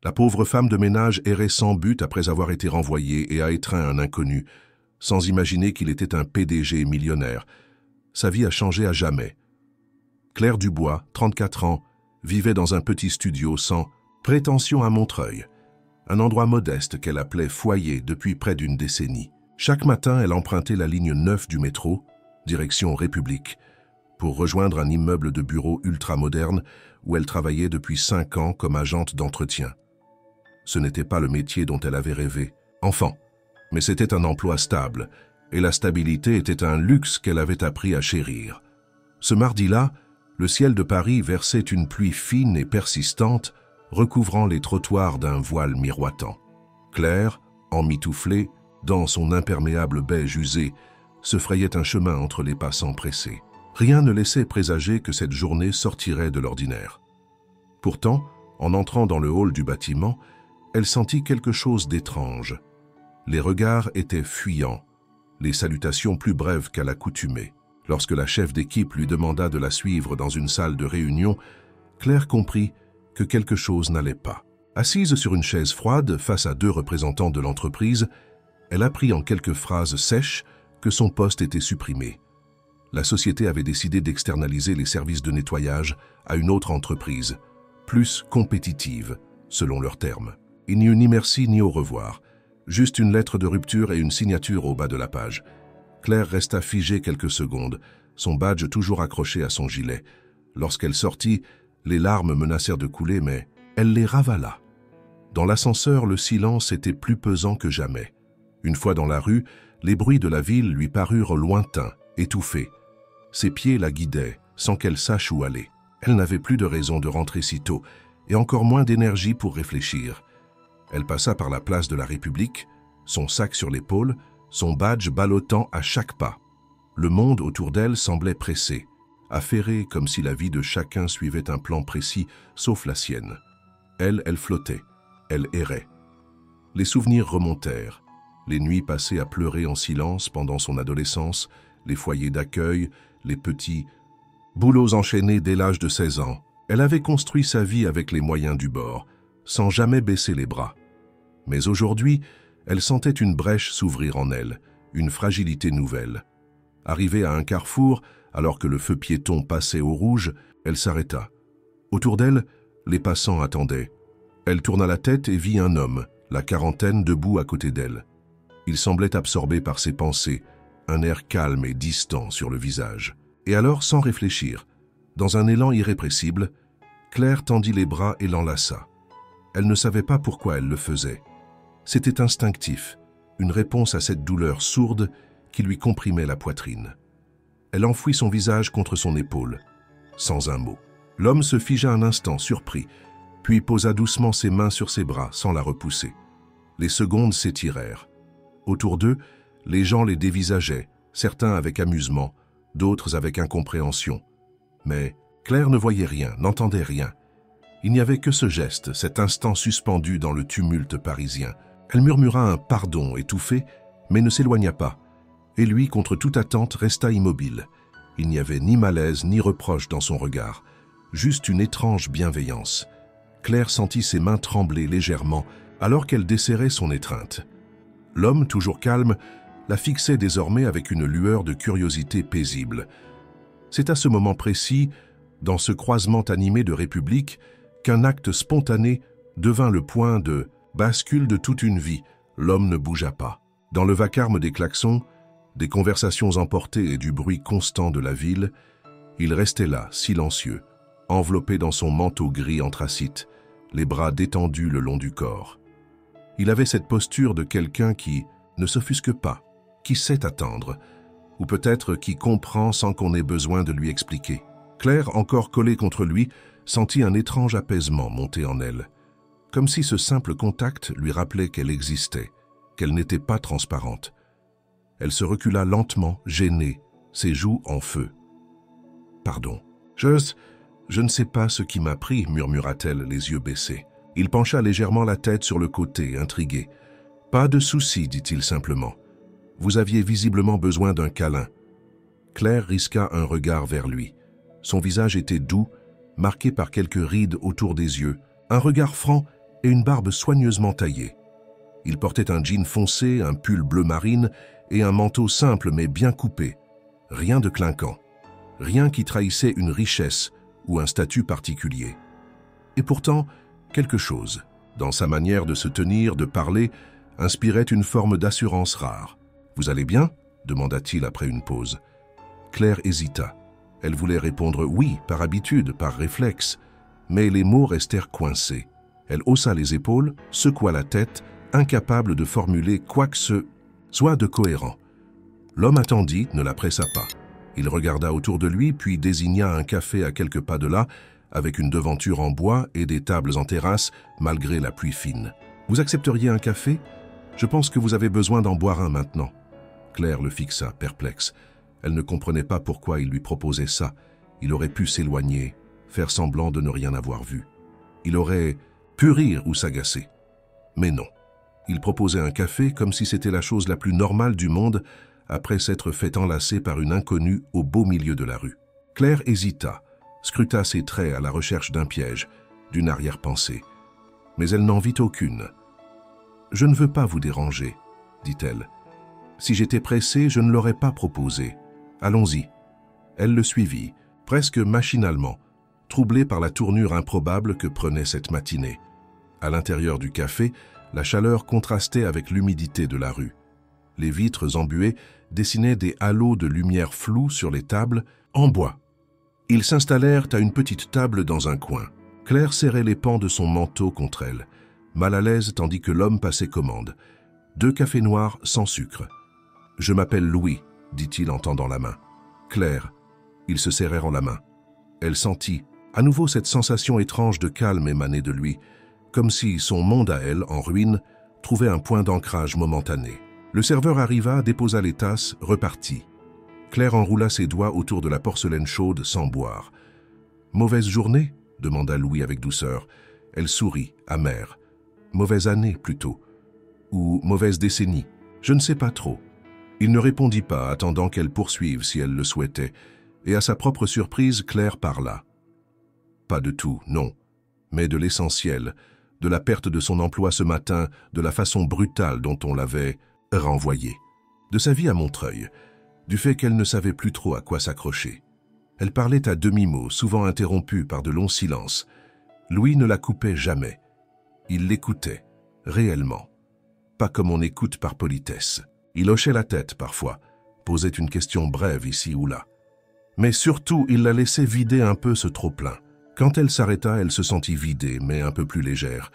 La pauvre femme de ménage errait sans but après avoir été renvoyée et a étreint un inconnu, sans imaginer qu'il était un PDG millionnaire. Sa vie a changé à jamais. Claire Dubois, 34 ans, vivait dans un petit studio sans prétention à Montreuil, un endroit modeste qu'elle appelait foyer depuis près d'une décennie. Chaque matin, elle empruntait la ligne 9 du métro, direction République, pour rejoindre un immeuble de bureaux ultramoderne où elle travaillait depuis 5 ans comme agente d'entretien. Ce n'était pas le métier dont elle avait rêvé, enfant, mais c'était un emploi stable, et la stabilité était un luxe qu'elle avait appris à chérir. Ce mardi-là, le ciel de Paris versait une pluie fine et persistante, recouvrant les trottoirs d'un voile miroitant. Claire, emmitouflée, dans son imperméable beige usé, se frayait un chemin entre les passants pressés. Rien ne laissait présager que cette journée sortirait de l'ordinaire. Pourtant, en entrant dans le hall du bâtiment, elle sentit quelque chose d'étrange. Les regards étaient fuyants, les salutations plus brèves qu'à l'accoutumée. Lorsque la chef d'équipe lui demanda de la suivre dans une salle de réunion, Claire comprit que quelque chose n'allait pas. Assise sur une chaise froide face à 2 représentants de l'entreprise, elle apprit en quelques phrases sèches que son poste était supprimé. La société avait décidé d'externaliser les services de nettoyage à une autre entreprise, plus compétitive, selon leurs termes. Il n'y eut ni merci ni au revoir, juste une lettre de rupture et une signature au bas de la page. Claire resta figée quelques secondes, son badge toujours accroché à son gilet. Lorsqu'elle sortit, les larmes menacèrent de couler, mais elle les ravala. Dans l'ascenseur, le silence était plus pesant que jamais. Une fois dans la rue, les bruits de la ville lui parurent lointains, étouffés. Ses pieds la guidaient, sans qu'elle sache où aller. Elle n'avait plus de raison de rentrer si tôt, et encore moins d'énergie pour réfléchir. Elle passa par la place de la République, son sac sur l'épaule, son badge ballottant à chaque pas. Le monde autour d'elle semblait pressé, affairé comme si la vie de chacun suivait un plan précis, sauf la sienne. Elle flottait, elle errait. Les souvenirs remontèrent, les nuits passées à pleurer en silence pendant son adolescence, les foyers d'accueil, les petits boulots enchaînés dès l'âge de 16 ans. Elle avait construit sa vie avec les moyens du bord, sans jamais baisser les bras. Mais aujourd'hui, elle sentait une brèche s'ouvrir en elle, une fragilité nouvelle. Arrivée à un carrefour, alors que le feu piéton passait au rouge, elle s'arrêta. Autour d'elle, les passants attendaient. Elle tourna la tête et vit un homme, la quarantaine, debout à côté d'elle. Il semblait absorbé par ses pensées, un air calme et distant sur le visage. Et alors, sans réfléchir, dans un élan irrépressible, Claire tendit les bras et l'enlaça. Elle ne savait pas pourquoi elle le faisait. C'était instinctif, une réponse à cette douleur sourde qui lui comprimait la poitrine. Elle enfouit son visage contre son épaule, sans un mot. L'homme se figea un instant, surpris, puis posa doucement ses mains sur ses bras, sans la repousser. Les secondes s'étirèrent. Autour d'eux, les gens les dévisageaient, certains avec amusement, d'autres avec incompréhension. Mais Claire ne voyait rien, n'entendait rien. Il n'y avait que ce geste, cet instant suspendu dans le tumulte parisien. Elle murmura un pardon étouffé, mais ne s'éloigna pas. Et lui, contre toute attente, resta immobile. Il n'y avait ni malaise ni reproche dans son regard, juste une étrange bienveillance. Claire sentit ses mains trembler légèrement alors qu'elle desserrait son étreinte. L'homme, toujours calme, la fixait désormais avec une lueur de curiosité paisible. C'est à ce moment précis, dans ce croisement animé de République, qu'un acte spontané devint le point de bascule de toute une vie. L'homme ne bougea pas. Dans le vacarme des klaxons, des conversations emportées et du bruit constant de la ville, il restait là, silencieux, enveloppé dans son manteau gris anthracite, les bras détendus le long du corps. Il avait cette posture de quelqu'un qui ne s'offusque pas, qui sait attendre, ou peut-être qui comprend sans qu'on ait besoin de lui expliquer. Claire, encore collée contre lui, sentit un étrange apaisement monter en elle, comme si ce simple contact lui rappelait qu'elle existait, qu'elle n'était pas transparente. Elle se recula lentement, gênée, ses joues en feu. « Pardon. Je ne sais pas ce qui m'a pris, » murmura-t-elle, les yeux baissés. Il pencha légèrement la tête sur le côté, intrigué. « Pas de souci, dit-il simplement. Vous aviez visiblement besoin d'un câlin. » Claire risqua un regard vers lui. Son visage était doux, marqué par quelques rides autour des yeux, un regard franc et une barbe soigneusement taillée. Il portait un jean foncé, un pull bleu marine et un manteau simple mais bien coupé. Rien de clinquant, rien qui trahissait une richesse ou un statut particulier. Et pourtant, quelque chose, dans sa manière de se tenir, de parler, inspirait une forme d'assurance rare. « Vous allez bien ?» demanda-t-il après une pause. Claire hésita. Elle voulait répondre « oui » par habitude, par réflexe, mais les mots restèrent coincés. Elle haussa les épaules, secoua la tête, incapable de formuler quoi que ce soit de cohérent. L'homme attendit, ne la pressa pas. Il regarda autour de lui, puis désigna un café à quelques pas de là, avec une devanture en bois et des tables en terrasse, malgré la pluie fine. « Vous accepteriez un café ? Je pense que vous avez besoin d'en boire un maintenant. » Claire le fixa, perplexe. Elle ne comprenait pas pourquoi il lui proposait ça. Il aurait pu s'éloigner, faire semblant de ne rien avoir vu. Il aurait pu rire ou s'agacer. Mais non. Il proposait un café comme si c'était la chose la plus normale du monde après s'être fait enlacer par une inconnue au beau milieu de la rue. Claire hésita, scruta ses traits à la recherche d'un piège, d'une arrière-pensée. Mais elle n'en vit aucune. « Je ne veux pas vous déranger, » dit-elle. « Si j'étais pressée, je ne l'aurais pas proposé. Allons-y. » Elle le suivit, presque machinalement, troublée par la tournure improbable que prenait cette matinée. À l'intérieur du café, la chaleur contrastait avec l'humidité de la rue. Les vitres embuées dessinaient des halos de lumière floue sur les tables en bois. Ils s'installèrent à une petite table dans un coin. Claire serrait les pans de son manteau contre elle, mal à l'aise tandis que l'homme passait commande. 2 cafés noirs sans sucre. « Je m'appelle Louis », dit-il en tendant la main. Claire. Ils se serrèrent la main. Elle sentit à nouveau cette sensation étrange de calme émaner de lui, comme si son monde à elle, en ruine, trouvait un point d'ancrage momentané. Le serveur arriva, déposa les tasses, repartit. Claire enroula ses doigts autour de la porcelaine chaude sans boire. « Mauvaise journée ?» demanda Louis avec douceur. Elle sourit, amère. « Mauvaise année, plutôt. Ou mauvaise décennie. Je ne sais pas trop. » Il ne répondit pas, attendant qu'elle poursuive si elle le souhaitait, et à sa propre surprise, Claire parla. Pas de tout, non, mais de l'essentiel, de la perte de son emploi ce matin, de la façon brutale dont on l'avait renvoyée, de sa vie à Montreuil, du fait qu'elle ne savait plus trop à quoi s'accrocher. Elle parlait à demi-mot, souvent interrompue par de longs silences. Louis ne la coupait jamais. Il l'écoutait, réellement, pas comme on écoute par politesse. Il hochait la tête parfois, posait une question brève ici ou là. Mais surtout, il la laissait vider un peu ce trop-plein. Quand elle s'arrêta, elle se sentit vidée, mais un peu plus légère.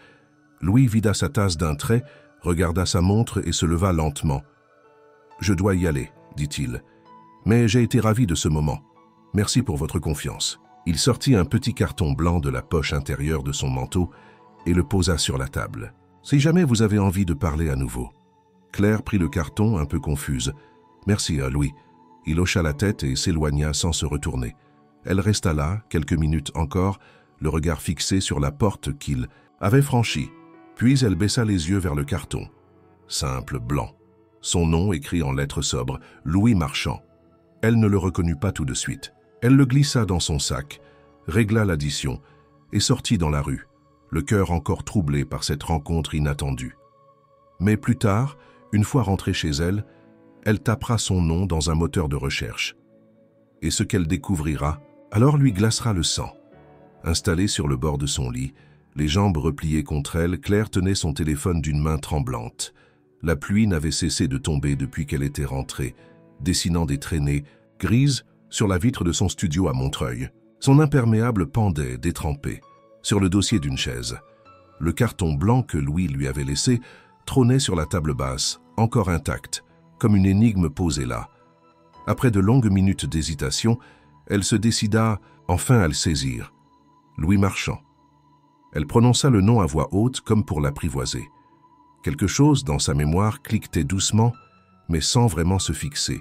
Louis vida sa tasse d'un trait, regarda sa montre et se leva lentement. « Je dois y aller, » dit-il. « Mais j'ai été ravi de ce moment. Merci pour votre confiance. » Il sortit un petit carton blanc de la poche intérieure de son manteau et le posa sur la table. « Si jamais vous avez envie de parler à nouveau. » Claire prit le carton, un peu confuse. « Merci, Louis. » Il hocha la tête et s'éloigna sans se retourner. Elle resta là, quelques minutes encore, le regard fixé sur la porte qu'il avait franchie. Puis elle baissa les yeux vers le carton. Simple, blanc. Son nom écrit en lettres sobres, Louis Marchand. Elle ne le reconnut pas tout de suite. Elle le glissa dans son sac, régla l'addition et sortit dans la rue, le cœur encore troublé par cette rencontre inattendue. Mais plus tard, une fois rentrée chez elle, elle tapera son nom dans un moteur de recherche. Et ce qu'elle découvrira, alors lui glacera le sang. Installée sur le bord de son lit, les jambes repliées contre elle, Claire tenait son téléphone d'une main tremblante. La pluie n'avait cessé de tomber depuis qu'elle était rentrée, dessinant des traînées grises sur la vitre de son studio à Montreuil. Son imperméable pendait, détrempé, sur le dossier d'une chaise. Le carton blanc que Louis lui avait laissé trônait sur la table basse, encore intacte, comme une énigme posée là. Après de longues minutes d'hésitation, elle se décida enfin à le saisir. Louis Marchand. Elle prononça le nom à voix haute comme pour l'apprivoiser. Quelque chose dans sa mémoire cliquetait doucement, mais sans vraiment se fixer.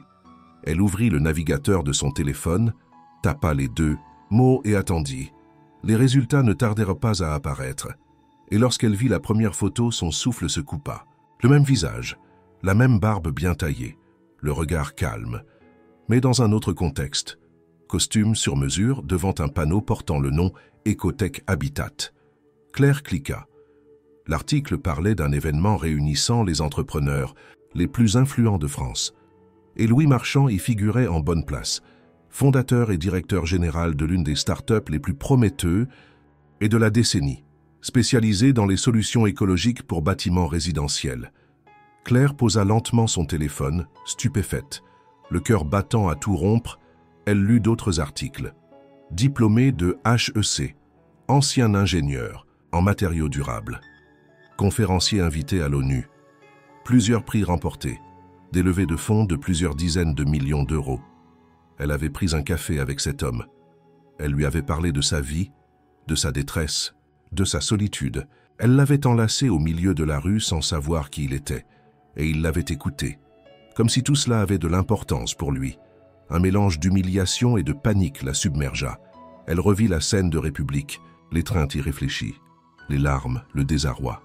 Elle ouvrit le navigateur de son téléphone, tapa les 2 mots et attendit. Les résultats ne tardèrent pas à apparaître, et lorsqu'elle vit la première photo, son souffle se coupa. Le même visage, la même barbe bien taillée, le regard calme, mais dans un autre contexte. Costume sur mesure devant un panneau portant le nom Ecotech Habitat. Claire cliqua. L'article parlait d'un événement réunissant les entrepreneurs les plus influents de France. Et Louis Marchand y figurait en bonne place, fondateur et directeur général de l'une des startups les plus prometteuses et de la décennie, spécialisée dans les solutions écologiques pour bâtiments résidentiels. Claire posa lentement son téléphone, stupéfaite. Le cœur battant à tout rompre, elle lut d'autres articles. Diplômé de HEC, ancien ingénieur en matériaux durables, conférencier invité à l'ONU, plusieurs prix remportés, des levées de fonds de plusieurs dizaines de millions d'euros. Elle avait pris un café avec cet homme. Elle lui avait parlé de sa vie, de sa détresse, de sa solitude. Elle l'avait enlacé au milieu de la rue sans savoir qui il était, et il l'avait écouté, comme si tout cela avait de l'importance pour lui. Un mélange d'humiliation et de panique la submergea. Elle revit la scène de République, l'étreinte irréfléchie, les larmes, le désarroi.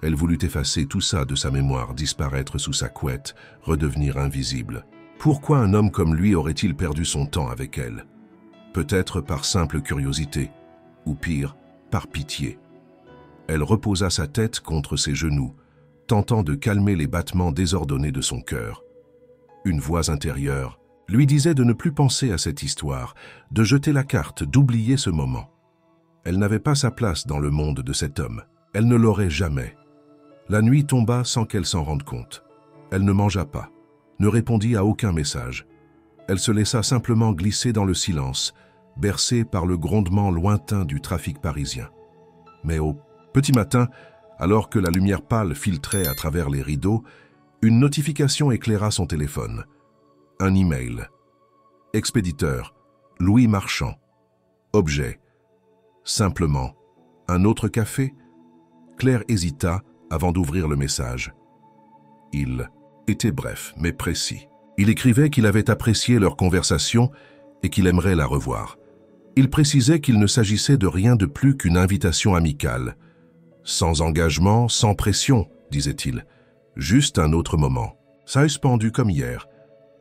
Elle voulut effacer tout ça de sa mémoire, disparaître sous sa couette, redevenir invisible. Pourquoi un homme comme lui aurait-il perdu son temps avec elle? Peut-être par simple curiosité, ou pire, par pitié. Elle reposa sa tête contre ses genoux, tentant de calmer les battements désordonnés de son cœur. Une voix intérieure lui disait de ne plus penser à cette histoire, de jeter la carte, d'oublier ce moment. Elle n'avait pas sa place dans le monde de cet homme. Elle ne l'aurait jamais. La nuit tomba sans qu'elle s'en rende compte. Elle ne mangea pas, ne répondit à aucun message. Elle se laissa simplement glisser dans le silence, bercée par le grondement lointain du trafic parisien. Mais au petit matin, alors que la lumière pâle filtrait à travers les rideaux, une notification éclaira son téléphone. Un email. Expéditeur, Louis Marchand. Objet. Simplement, un autre café? Claire hésita avant d'ouvrir le message. Il était bref, mais précis. Il écrivait qu'il avait apprécié leur conversation et qu'il aimerait la revoir. Il précisait qu'il ne s'agissait de rien de plus qu'une invitation amicale. Sans engagement, sans pression, disait-il. Juste un autre moment. Suspendu comme hier.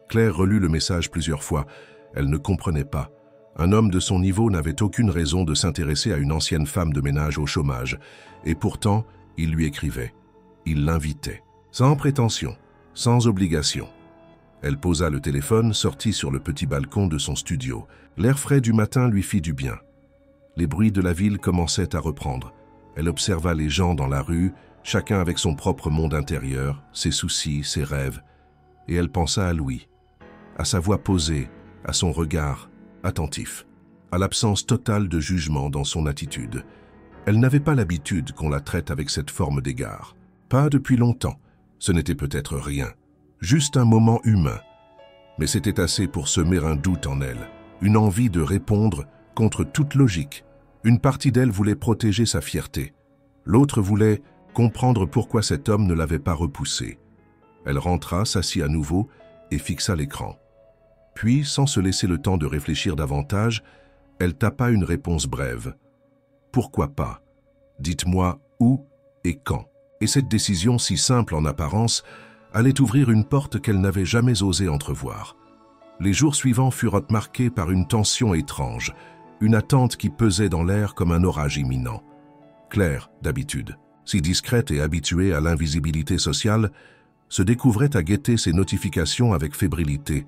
Claire relut le message plusieurs fois. Elle ne comprenait pas. Un homme de son niveau n'avait aucune raison de s'intéresser à une ancienne femme de ménage au chômage. Et pourtant, il lui écrivait. Il l'invitait. Sans prétention, sans obligation. Elle posa le téléphone, sortit sur le petit balcon de son studio. L'air frais du matin lui fit du bien. Les bruits de la ville commençaient à reprendre. Elle observa les gens dans la rue, chacun avec son propre monde intérieur, ses soucis, ses rêves. Et elle pensa à Louis, à sa voix posée, à son regard attentif, à l'absence totale de jugement dans son attitude. Elle n'avait pas l'habitude qu'on la traite avec cette forme d'égard. Pas depuis longtemps. Ce n'était peut-être rien. Juste un moment humain. Mais c'était assez pour semer un doute en elle, une envie de répondre contre toute logique. Une partie d'elle voulait protéger sa fierté. L'autre voulait comprendre pourquoi cet homme ne l'avait pas repoussée. Elle rentra, s'assit à nouveau et fixa l'écran. Puis, sans se laisser le temps de réfléchir davantage, elle tapa une réponse brève. Pourquoi pas? Dites-moi où et quand. Et cette décision, si simple en apparence, allait ouvrir une porte qu'elle n'avait jamais osé entrevoir. Les jours suivants furent marqués par une tension étrange, une attente qui pesait dans l'air comme un orage imminent. Claire, d'habitude, si discrète et habituée à l'invisibilité sociale, se découvrait à guetter ses notifications avec fébrilité.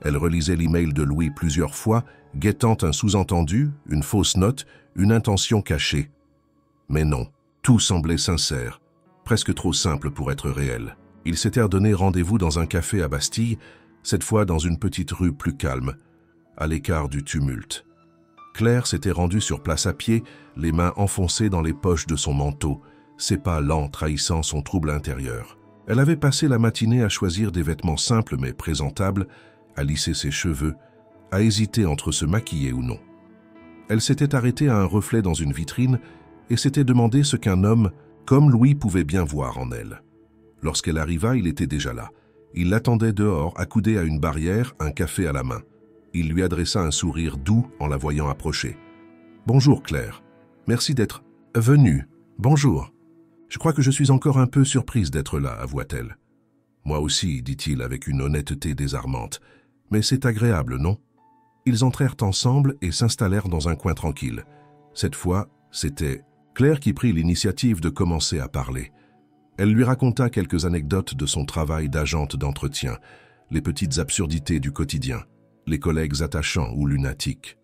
Elle relisait l'email de Louis plusieurs fois, guettant un sous-entendu, une fausse note, une intention cachée. Mais non, tout semblait sincère, presque trop simple pour être réel. Ils s'étaient donné rendez-vous dans un café à Bastille, cette fois dans une petite rue plus calme, à l'écart du tumulte. Claire s'était rendue sur place à pied, les mains enfoncées dans les poches de son manteau, ses pas lents trahissant son trouble intérieur. Elle avait passé la matinée à choisir des vêtements simples mais présentables, à lisser ses cheveux, à hésiter entre se maquiller ou non. Elle s'était arrêtée à un reflet dans une vitrine et s'était demandé ce qu'un homme comme Louis pouvait bien voir en elle. Lorsqu'elle arriva, il était déjà là. Il l'attendait dehors, accoudé à une barrière, un café à la main. Il lui adressa un sourire doux en la voyant approcher. « Bonjour Claire. Merci d'être venue. Bonjour. Je crois que je suis encore un peu surprise d'être là, avoua-t-elle. Moi aussi, dit-il avec une honnêteté désarmante. Mais c'est agréable, non ?» Ils entrèrent ensemble et s'installèrent dans un coin tranquille. Cette fois, c'était Claire qui prit l'initiative de commencer à parler. Elle lui raconta quelques anecdotes de son travail d'agente d'entretien, les petites absurdités du quotidien, les collègues attachants ou lunatiques.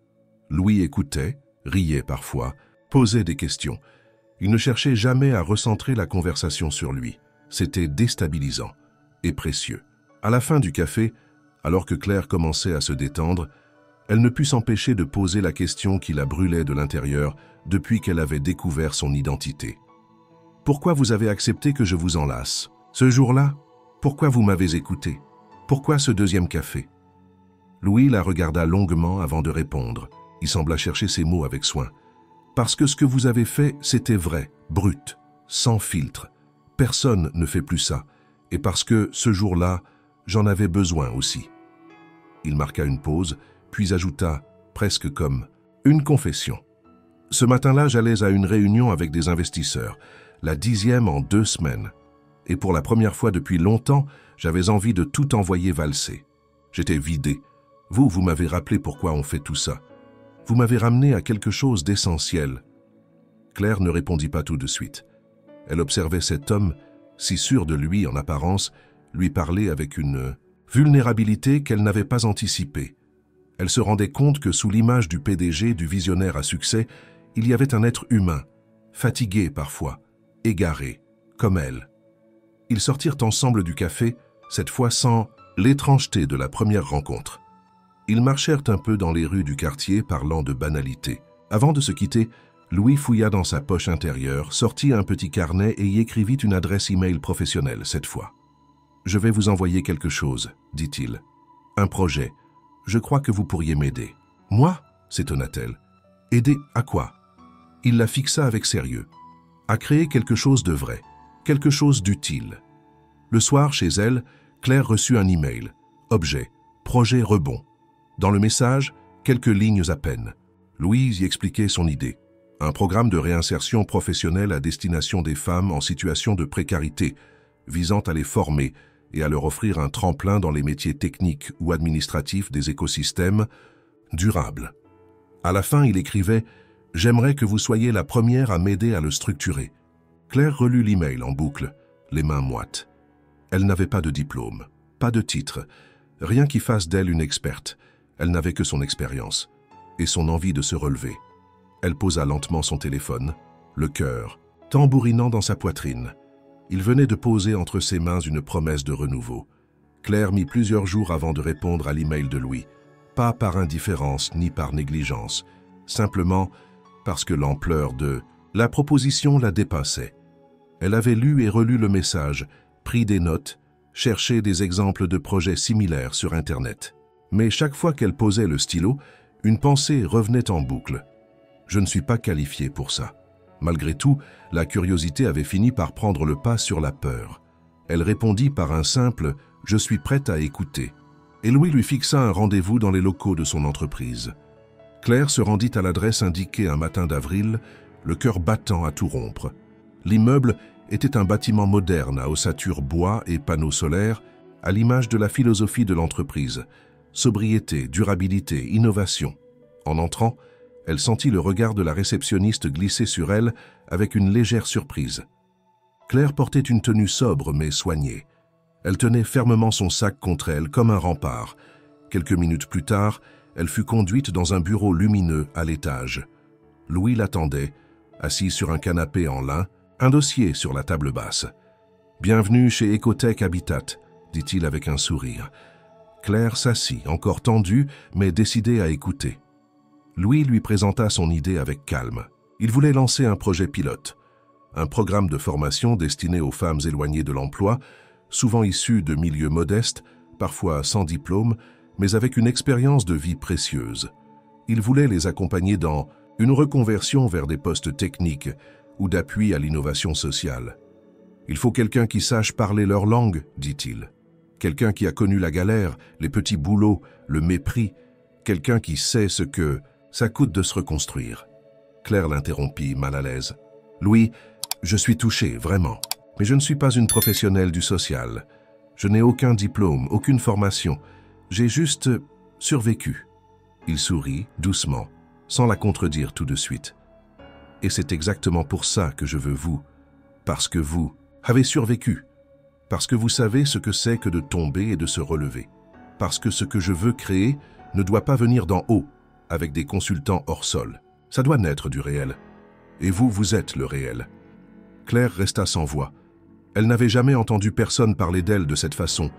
Louis écoutait, riait parfois, posait des questions. Il ne cherchait jamais à recentrer la conversation sur lui. C'était déstabilisant et précieux. À la fin du café, alors que Claire commençait à se détendre, elle ne put s'empêcher de poser la question qui la brûlait de l'intérieur depuis qu'elle avait découvert son identité. « Pourquoi vous avez accepté que je vous enlace? Ce jour-là, pourquoi vous m'avez écouté? Pourquoi ce deuxième café ?» Louis la regarda longuement avant de répondre. Il sembla chercher ses mots avec soin. « Parce que ce que vous avez fait, c'était vrai, brut, sans filtre. Personne ne fait plus ça. Et parce que, ce jour-là, j'en avais besoin aussi. » Il marqua une pause, puis ajouta, presque comme « une confession. Ce matin-là, j'allais à une réunion avec des investisseurs, la 10e en 2 semaines. Et pour la première fois depuis longtemps, j'avais envie de tout envoyer valser. J'étais vidé. Vous m'avez rappelé pourquoi on fait tout ça. Vous m'avez ramené à quelque chose d'essentiel. » Claire ne répondit pas tout de suite. Elle observait cet homme, si sûr de lui en apparence, lui parler avec une vulnérabilité qu'elle n'avait pas anticipée. Elle se rendait compte que sous l'image du PDG, du visionnaire à succès, il y avait un être humain, fatigué parfois, égaré, comme elle. Ils sortirent ensemble du café, cette fois sans l'étrangeté de la première rencontre. Ils marchèrent un peu dans les rues du quartier parlant de banalités. Avant de se quitter, Louis fouilla dans sa poche intérieure, sortit un petit carnet et y écrivit une adresse email professionnelle cette fois. « Je vais vous envoyer quelque chose, dit-il. Un projet. Je crois que vous pourriez m'aider. »« Moi » s'étonna-t-elle. « Aider à quoi ?» Il la fixa avec sérieux. « À créer quelque chose de vrai, quelque chose d'utile. » Le soir, chez elle, Claire reçut un email. Objet, projet rebond. Dans le message, quelques lignes à peine. Louise y expliquait son idée. Un programme de réinsertion professionnelle à destination des femmes en situation de précarité, visant à les former et à leur offrir un tremplin dans les métiers techniques ou administratifs des écosystèmes durables. À la fin, il écrivait « J'aimerais que vous soyez la première à m'aider à le structurer. » Claire relut l'email en boucle, les mains moites. Elle n'avait pas de diplôme, pas de titre, rien qui fasse d'elle une experte. Elle n'avait que son expérience et son envie de se relever. Elle posa lentement son téléphone, le cœur tambourinant dans sa poitrine. Il venait de poser entre ses mains une promesse de renouveau. Claire mit plusieurs jours avant de répondre à l'email de Louis, pas par indifférence ni par négligence, simplement parce que l'ampleur de la proposition la dépassait. Elle avait lu et relu le message, pris des notes, cherché des exemples de projets similaires sur Internet. Mais chaque fois qu'elle posait le stylo, une pensée revenait en boucle. « Je ne suis pas qualifiée pour ça. » Malgré tout, la curiosité avait fini par prendre le pas sur la peur. Elle répondit par un simple « Je suis prête à écouter ». Et Louis lui fixa un rendez-vous dans les locaux de son entreprise. Claire se rendit à l'adresse indiquée un matin d'avril, le cœur battant à tout rompre. L'immeuble était un bâtiment moderne à ossature bois et panneaux solaires, à l'image de la philosophie de l'entreprise. Sobriété, durabilité, innovation. En entrant, elle sentit le regard de la réceptionniste glisser sur elle avec une légère surprise. Claire portait une tenue sobre mais soignée. Elle tenait fermement son sac contre elle comme un rempart. Quelques minutes plus tard, elle fut conduite dans un bureau lumineux à l'étage. Louis l'attendait, assis sur un canapé en lin, un dossier sur la table basse. « Bienvenue chez Ecotech Habitat », dit-il avec un sourire. Claire s'assit, encore tendue, mais décidée à écouter. Louis lui présenta son idée avec calme. Il voulait lancer un projet pilote, un programme de formation destiné aux femmes éloignées de l'emploi, souvent issues de milieux modestes, parfois sans diplôme, mais avec une expérience de vie précieuse. Il voulait les accompagner dans une reconversion vers des postes techniques ou d'appui à l'innovation sociale. « Il faut quelqu'un qui sache parler leur langue, dit-il. Quelqu'un qui a connu la galère, les petits boulots, le mépris, quelqu'un qui sait ce que ça coûte de se reconstruire. » Claire l'interrompit, mal à l'aise. « Louis, je suis touché, vraiment. Mais je ne suis pas une professionnelle du social. Je n'ai aucun diplôme, aucune formation. J'ai juste survécu. » Il sourit, doucement, sans la contredire tout de suite. « Et c'est exactement pour ça que je veux vous, parce que vous avez survécu, parce que vous savez ce que c'est que de tomber et de se relever, parce que ce que je veux créer ne doit pas venir d'en haut, avec des consultants hors sol. Ça doit naître du réel. Et vous, vous êtes le réel. » Claire resta sans voix. Elle n'avait jamais entendu personne parler d'elle de cette façon,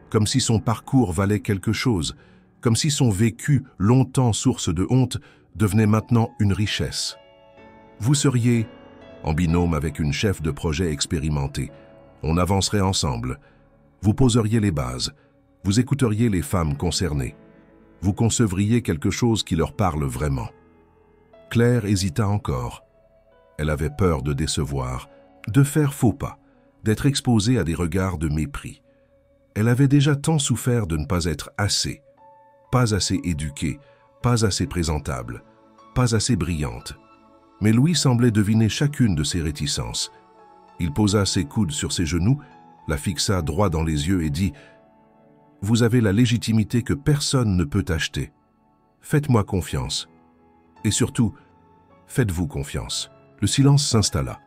comme si son parcours valait quelque chose, comme si son vécu, longtemps source de honte, devenait maintenant une richesse. Vous seriez en binôme avec une chef de projet expérimentée. On avancerait ensemble. Vous poseriez les bases. Vous écouteriez les femmes concernées. Vous concevriez quelque chose qui leur parle vraiment. Claire hésita encore. Elle avait peur de décevoir, de faire faux pas, d'être exposée à des regards de mépris. Elle avait déjà tant souffert de ne pas être assez, pas assez éduquée, pas assez présentable, pas assez brillante. Mais Louis semblait deviner chacune de ses réticences. Il posa ses coudes sur ses genoux, la fixa droit dans les yeux et dit « Vous avez la légitimité que personne ne peut acheter. Faites-moi confiance. Et surtout, faites-vous confiance. » Le silence s'installa.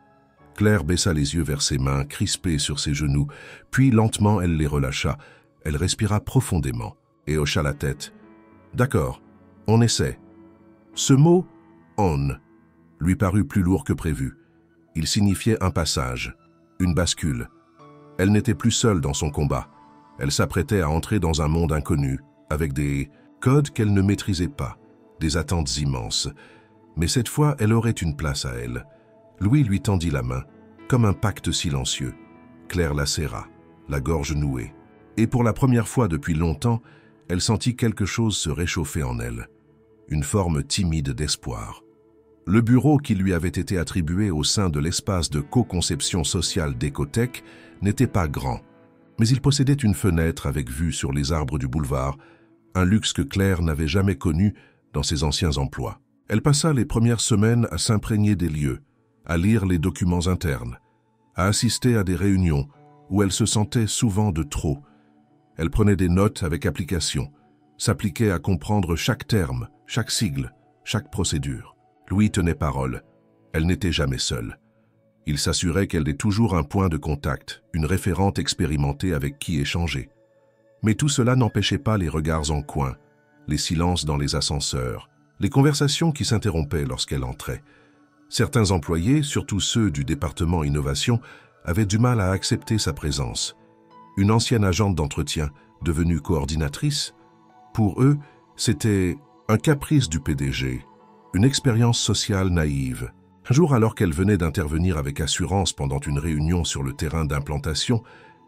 Claire baissa les yeux vers ses mains, crispées sur ses genoux, puis lentement elle les relâcha. Elle respira profondément et hocha la tête. « D'accord, on essaie. » Ce mot « on » lui parut plus lourd que prévu. Il signifiait un passage, une bascule. Elle n'était plus seule dans son combat. Elle s'apprêtait à entrer dans un monde inconnu, avec des codes qu'elle ne maîtrisait pas, des attentes immenses. Mais cette fois, elle aurait une place à elle. Louis lui tendit la main, comme un pacte silencieux. Claire la serra, la gorge nouée. Et pour la première fois depuis longtemps, elle sentit quelque chose se réchauffer en elle. Une forme timide d'espoir. Le bureau qui lui avait été attribué au sein de l'espace de co-conception sociale d'Ecotech n'était pas grand, mais il possédait une fenêtre avec vue sur les arbres du boulevard, un luxe que Claire n'avait jamais connu dans ses anciens emplois. Elle passa les premières semaines à s'imprégner des lieux, à lire les documents internes, à assister à des réunions où elle se sentait souvent de trop. Elle prenait des notes avec application, s'appliquait à comprendre chaque terme, chaque sigle, chaque procédure. Louis tenait parole. Elle n'était jamais seule. Il s'assurait qu'elle ait toujours un point de contact, une référente expérimentée avec qui échanger. Mais tout cela n'empêchait pas les regards en coin, les silences dans les ascenseurs, les conversations qui s'interrompaient lorsqu'elle entrait. Certains employés, surtout ceux du département innovation, avaient du mal à accepter sa présence. Une ancienne agente d'entretien, devenue coordinatrice, pour eux, c'était un caprice du PDG, une expérience sociale naïve. Un jour, alors qu'elle venait d'intervenir avec assurance pendant une réunion sur le terrain d'implantation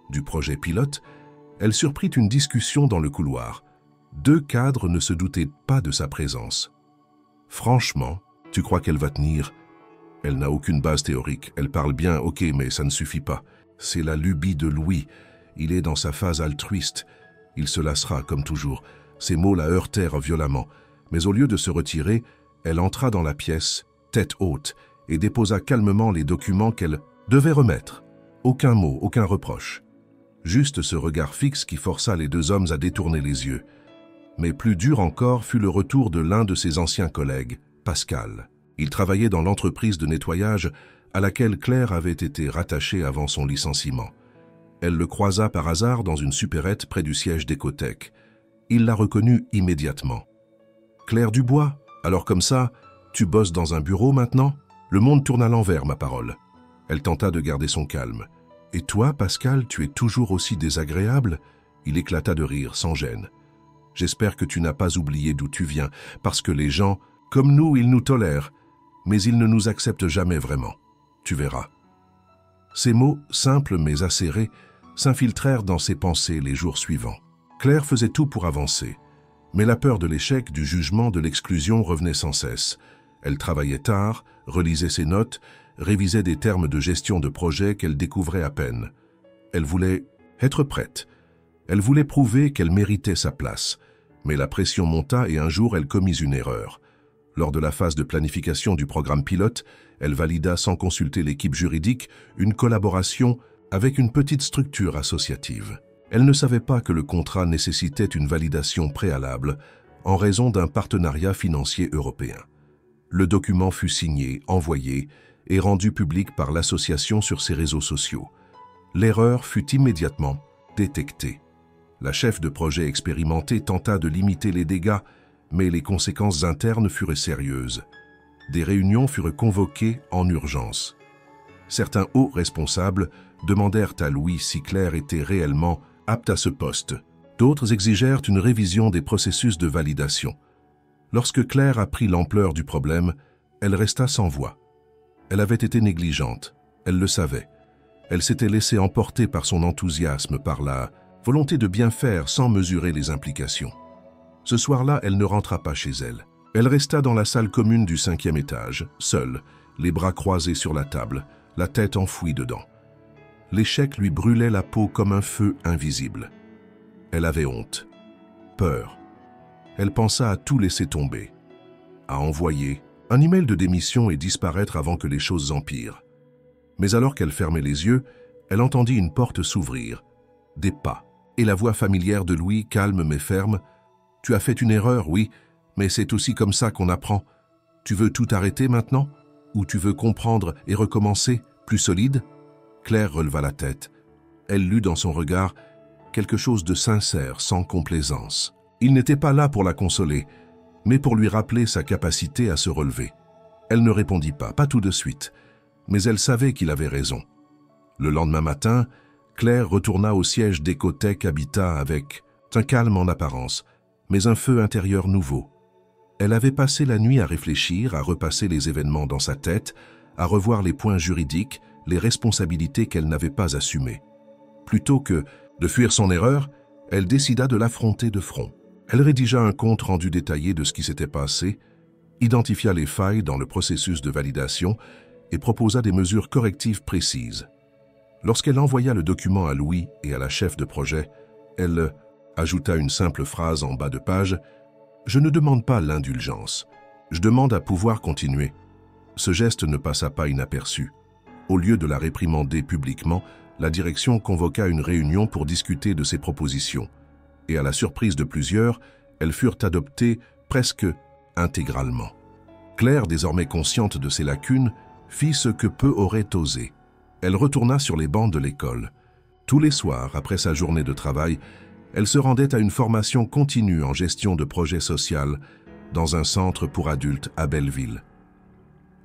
du projet pilote, elle surprit une discussion dans le couloir. Deux cadres ne se doutaient pas de sa présence. « Franchement, tu crois qu'elle va tenir ? Elle n'a aucune base théorique. Elle parle bien, ok, mais ça ne suffit pas. C'est la lubie de Louis. Il est dans sa phase altruiste. Il se lassera, comme toujours. » Ces mots la heurtèrent violemment. Mais au lieu de se retirer, elle entra dans la pièce, tête haute, et déposa calmement les documents qu'elle devait remettre. Aucun mot, aucun reproche. Juste ce regard fixe qui força les deux hommes à détourner les yeux. Mais plus dur encore fut le retour de l'un de ses anciens collègues, Pascal. Il travaillait dans l'entreprise de nettoyage à laquelle Claire avait été rattachée avant son licenciement. Elle le croisa par hasard dans une supérette près du siège d'Ecotech. Il la reconnut immédiatement. « Claire Dubois, alors comme ça, tu bosses dans un bureau maintenant ?» Le monde tourne à l'envers, ma parole. Elle tenta de garder son calme. « Et toi, Pascal, tu es toujours aussi désagréable ?» Il éclata de rire, sans gêne. « J'espère que tu n'as pas oublié d'où tu viens, parce que les gens, comme nous, ils nous tolèrent, mais ils ne nous acceptent jamais vraiment. Tu verras. » Ces mots, simples mais acérés, s'infiltrèrent dans ses pensées les jours suivants. Claire faisait tout pour avancer, mais la peur de l'échec, du jugement, de l'exclusion revenait sans cesse. Elle travaillait tard, relisait ses notes, révisait des termes de gestion de projet qu'elle découvrait à peine. Elle voulait être prête. Elle voulait prouver qu'elle méritait sa place. Mais la pression monta et un jour elle commit une erreur. Lors de la phase de planification du programme pilote, elle valida sans consulter l'équipe juridique une collaboration avec une petite structure associative. Elle ne savait pas que le contrat nécessitait une validation préalable en raison d'un partenariat financier européen. Le document fut signé, envoyé et rendu public par l'association sur ses réseaux sociaux. L'erreur fut immédiatement détectée. La chef de projet expérimentée tenta de limiter les dégâts, mais les conséquences internes furent sérieuses. Des réunions furent convoquées en urgence. Certains hauts responsables demandèrent à Louis si Claire était réellement apte à ce poste. D'autres exigèrent une révision des processus de validation. Lorsque Claire apprit l'ampleur du problème, elle resta sans voix. Elle avait été négligente, elle le savait. Elle s'était laissée emporter par son enthousiasme, par la volonté de bien faire sans mesurer les implications. Ce soir-là, elle ne rentra pas chez elle. Elle resta dans la salle commune du 5e étage, seule, les bras croisés sur la table, la tête enfouie dedans. L'échec lui brûlait la peau comme un feu invisible. Elle avait honte, peur. Elle pensa à tout laisser tomber, à envoyer un email de démission et disparaître avant que les choses empirent. Mais alors qu'elle fermait les yeux, elle entendit une porte s'ouvrir, des pas, et la voix familière de Louis, calme mais ferme. « Tu as fait une erreur, oui, mais c'est aussi comme ça qu'on apprend. Tu veux tout arrêter maintenant? Ou tu veux comprendre et recommencer, plus solide ?» Claire releva la tête. Elle lut dans son regard quelque chose de sincère, sans complaisance. Il n'était pas là pour la consoler, mais pour lui rappeler sa capacité à se relever. Elle ne répondit pas tout de suite, mais elle savait qu'il avait raison. Le lendemain matin, Claire retourna au siège d'Ecotech Habitat avec un calme en apparence, mais un feu intérieur nouveau. Elle avait passé la nuit à réfléchir, à repasser les événements dans sa tête, à revoir les points juridiques, les responsabilités qu'elle n'avait pas assumées. Plutôt que de fuir son erreur, elle décida de l'affronter de front. Elle rédigea un compte rendu détaillé de ce qui s'était passé, identifia les failles dans le processus de validation et proposa des mesures correctives précises. Lorsqu'elle envoya le document à Louis et à la chef de projet, elle ajouta une simple phrase en bas de page « Je ne demande pas l'indulgence, je demande à pouvoir continuer ». Ce geste ne passa pas inaperçu. Au lieu de la réprimander publiquement, la direction convoqua une réunion pour discuter de ses propositions. Et à la surprise de plusieurs, elles furent adoptées presque intégralement. Claire, désormais consciente de ses lacunes, fit ce que peu auraient osé. Elle retourna sur les bancs de l'école. Tous les soirs, après sa journée de travail, elle se rendait à une formation continue en gestion de projet social dans un centre pour adultes à Belleville.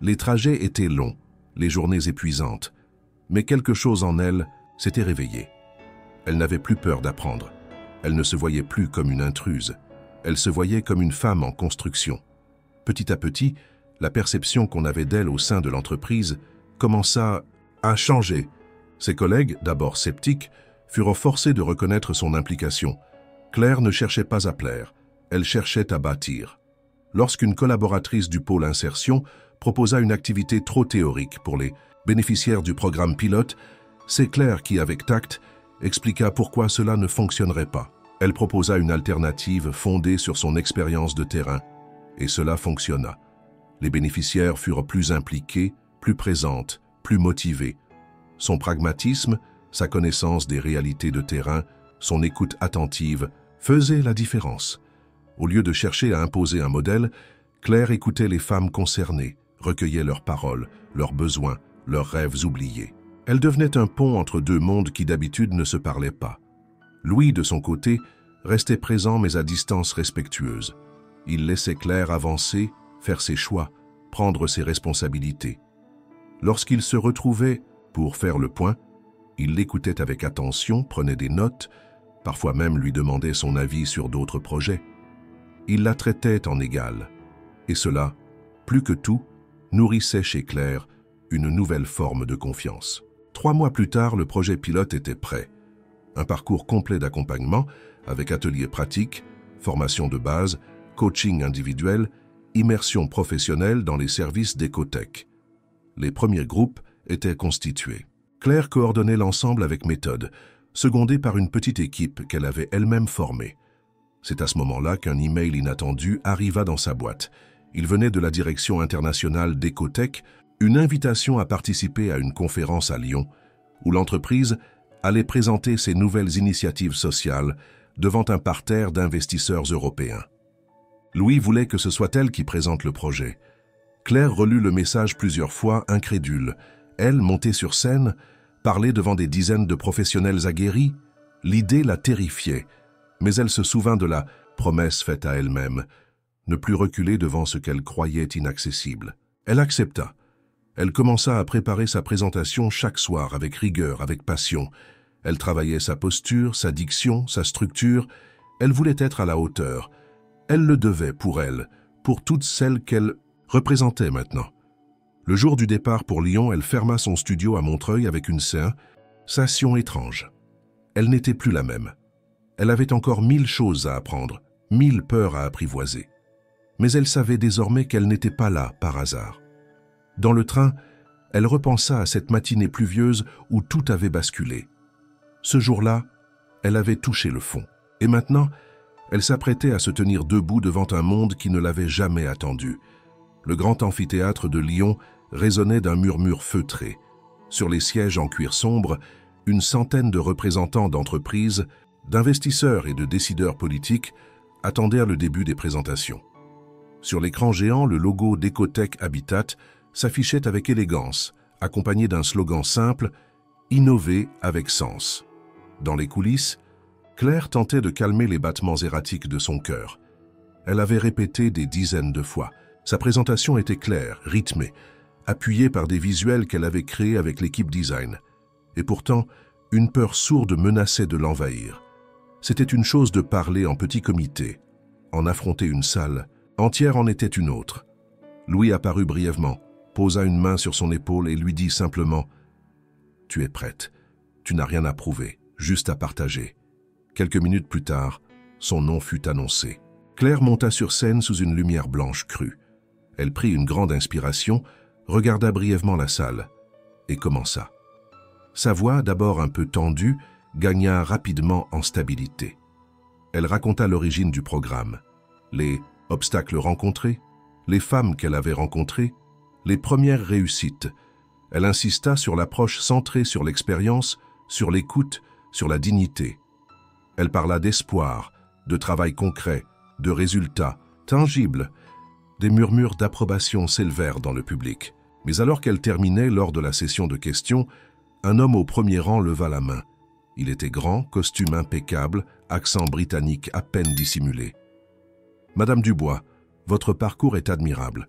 Les trajets étaient longs, les journées épuisantes, mais quelque chose en elle s'était réveillé. Elle n'avait plus peur d'apprendre. Elle ne se voyait plus comme une intruse. Elle se voyait comme une femme en construction. Petit à petit, la perception qu'on avait d'elle au sein de l'entreprise commença à changer. Ses collègues, d'abord sceptiques, furent forcés de reconnaître son implication. Claire ne cherchait pas à plaire, elle cherchait à bâtir. Lorsqu'une collaboratrice du pôle insertion proposa une activité trop théorique pour les bénéficiaires du programme pilote, c'est Claire qui, avec tact, expliqua pourquoi cela ne fonctionnerait pas. Elle proposa une alternative fondée sur son expérience de terrain, et cela fonctionna. Les bénéficiaires furent plus impliqués, plus présentes, plus motivées. Son pragmatisme, sa connaissance des réalités de terrain, son écoute attentive faisaient la différence. Au lieu de chercher à imposer un modèle, Claire écoutait les femmes concernées, recueillait leurs paroles, leurs besoins, leurs rêves oubliés. Elle devenait un pont entre deux mondes qui d'habitude ne se parlaient pas. Louis, de son côté, restait présent mais à distance respectueuse. Il laissait Claire avancer, faire ses choix, prendre ses responsabilités. Lorsqu'il se retrouvait pour faire le point, il l'écoutait avec attention, prenait des notes, parfois même lui demandait son avis sur d'autres projets. Il la traitait en égale, et cela, plus que tout, nourrissait chez Claire une nouvelle forme de confiance. 3 mois plus tard, le projet pilote était prêt. Un parcours complet d'accompagnement avec ateliers pratiques, formation de base, coaching individuel, immersion professionnelle dans les services d'Ecotech. Les premiers groupes étaient constitués. Claire coordonnait l'ensemble avec méthode, secondée par une petite équipe qu'elle avait elle-même formée. C'est à ce moment-là qu'un email inattendu arriva dans sa boîte. Il venait de la direction internationale d'Ecotech, une invitation à participer à une conférence à Lyon, où l'entreprise allait présenter ses nouvelles initiatives sociales devant un parterre d'investisseurs européens. Louis voulait que ce soit elle qui présente le projet. Claire relut le message plusieurs fois, incrédule. Elle, montée sur scène, parlait devant des dizaines de professionnels aguerris. L'idée la terrifiait, mais elle se souvint de la promesse faite à elle-même, ne plus reculer devant ce qu'elle croyait inaccessible. Elle accepta. Elle commença à préparer sa présentation chaque soir avec rigueur, avec passion. Elle travaillait sa posture, sa diction, sa structure. Elle voulait être à la hauteur. Elle le devait pour elle, pour toutes celles qu'elle représentait maintenant. Le jour du départ pour Lyon, elle ferma son studio à Montreuil avec une sensation étrange. Elle n'était plus la même. Elle avait encore 1000 choses à apprendre, 1000 peurs à apprivoiser. Mais elle savait désormais qu'elle n'était pas là par hasard. Dans le train, elle repensa à cette matinée pluvieuse où tout avait basculé. Ce jour-là, elle avait touché le fond. Et maintenant, elle s'apprêtait à se tenir debout devant un monde qui ne l'avait jamais attendue. Le grand amphithéâtre de Lyon résonnait d'un murmure feutré. Sur les sièges en cuir sombre, une centaine de représentants d'entreprises, d'investisseurs et de décideurs politiques attendirent le début des présentations. Sur l'écran géant, le logo d'Ecotech Habitat s'affichait avec élégance, accompagné d'un slogan simple « Innover avec sens ». Dans les coulisses, Claire tentait de calmer les battements erratiques de son cœur. Elle avait répété des dizaines de fois. Sa présentation était claire, rythmée, appuyée par des visuels qu'elle avait créés avec l'équipe design. Et pourtant, une peur sourde menaçait de l'envahir. C'était une chose de parler en petit comité. En affronter une salle entière en était une autre. Louis apparut brièvement, posa une main sur son épaule et lui dit simplement « Tu es prête. Tu n'as rien à prouver, juste à partager. » Quelques minutes plus tard, son nom fut annoncé. Claire monta sur scène sous une lumière blanche crue. Elle prit une grande inspiration, regarda brièvement la salle et commença. Sa voix, d'abord un peu tendue, gagna rapidement en stabilité. Elle raconta l'origine du programme, les obstacles rencontrés, les femmes qu'elle avait rencontrées, les premières réussites. Elle insista sur l'approche centrée sur l'expérience, sur l'écoute, sur la dignité. Elle parla d'espoir, de travail concret, de résultats tangibles. Des murmures d'approbation s'élevèrent dans le public. Mais alors qu'elle terminait lors de la session de questions, un homme au premier rang leva la main. Il était grand, costume impeccable, accent britannique à peine dissimulé. « Madame Dubois, votre parcours est admirable.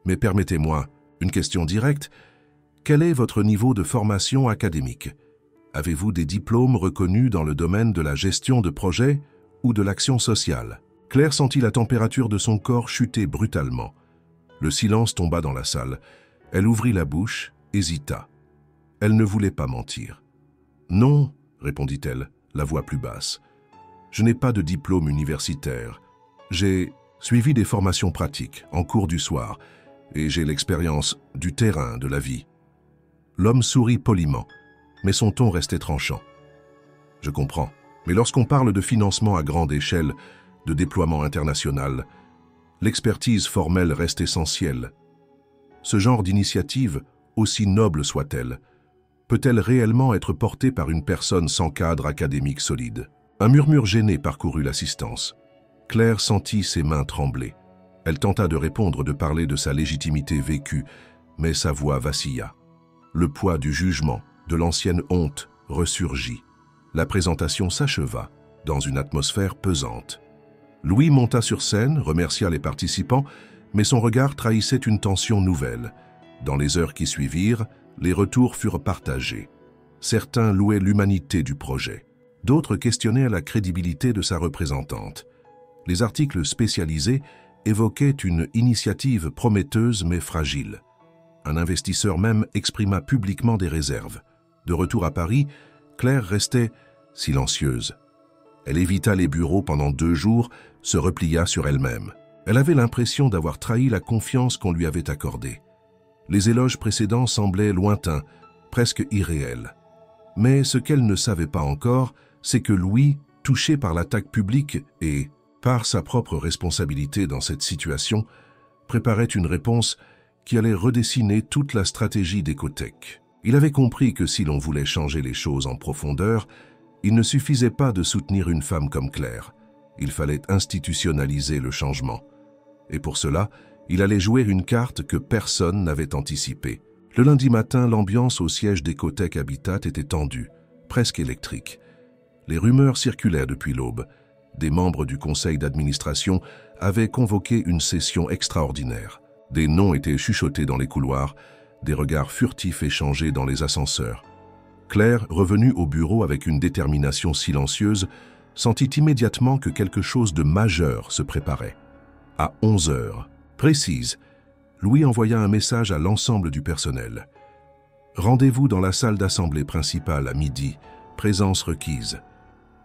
Mais permettez-moi, une question directe. Quel est votre niveau de formation académique? Avez-vous des diplômes reconnus dans le domaine de la gestion de projet ou de l'action sociale ?» Claire sentit la température de son corps chuter brutalement. Le silence tomba dans la salle. Elle ouvrit la bouche, hésita. Elle ne voulait pas mentir. « Non, » répondit-elle, la voix plus basse. « Je n'ai pas de diplôme universitaire. J'ai suivi des formations pratiques en cours du soir et j'ai l'expérience du terrain, de la vie. » L'homme sourit poliment, mais son ton restait tranchant. « Je comprends, mais lorsqu'on parle de financement à grande échelle, de déploiement international, l'expertise formelle reste essentielle. Ce genre d'initiative, aussi noble soit-elle, peut-elle réellement être portée par une personne sans cadre académique solide? Un murmure gêné parcourut l'assistance. Claire sentit ses mains trembler. Elle tenta de répondre, de parler de sa légitimité vécue, mais sa voix vacilla. Le poids du jugement, de l'ancienne honte, ressurgit. La présentation s'acheva, dans une atmosphère pesante. Louis monta sur scène, remercia les participants, mais son regard trahissait une tension nouvelle. Dans les heures qui suivirent, les retours furent partagés. Certains louaient l'humanité du projet. D'autres questionnaient la crédibilité de sa représentante. Les articles spécialisés évoquaient une initiative prometteuse mais fragile. Un investisseur même exprima publiquement des réserves. De retour à Paris, Claire restait silencieuse. Elle évita les bureaux pendant 2 jours, se replia sur elle-même. Elle avait l'impression d'avoir trahi la confiance qu'on lui avait accordée. Les éloges précédents semblaient lointains, presque irréels. Mais ce qu'elle ne savait pas encore, c'est que Louis, touché par l'attaque publique et par sa propre responsabilité dans cette situation, préparait une réponse qui allait redessiner toute la stratégie d'Ecotech. Il avait compris que si l'on voulait changer les choses en profondeur, il ne suffisait pas de soutenir une femme comme Claire. Il fallait institutionnaliser le changement. Et pour cela, Il allait jouer une carte que personne n'avait anticipée. Le lundi matin, l'ambiance au siège d'Ecotech Habitat était tendue, presque électrique. Les rumeurs circulaient depuis l'aube. Des membres du conseil d'administration avaient convoqué une session extraordinaire. Des noms étaient chuchotés dans les couloirs, des regards furtifs échangés dans les ascenseurs. Claire, revenue au bureau avec une détermination silencieuse, sentit immédiatement que quelque chose de majeur se préparait. À 11 heures précises, Louis envoya un message à l'ensemble du personnel. Rendez-vous dans la salle d'assemblée principale à midi, présence requise.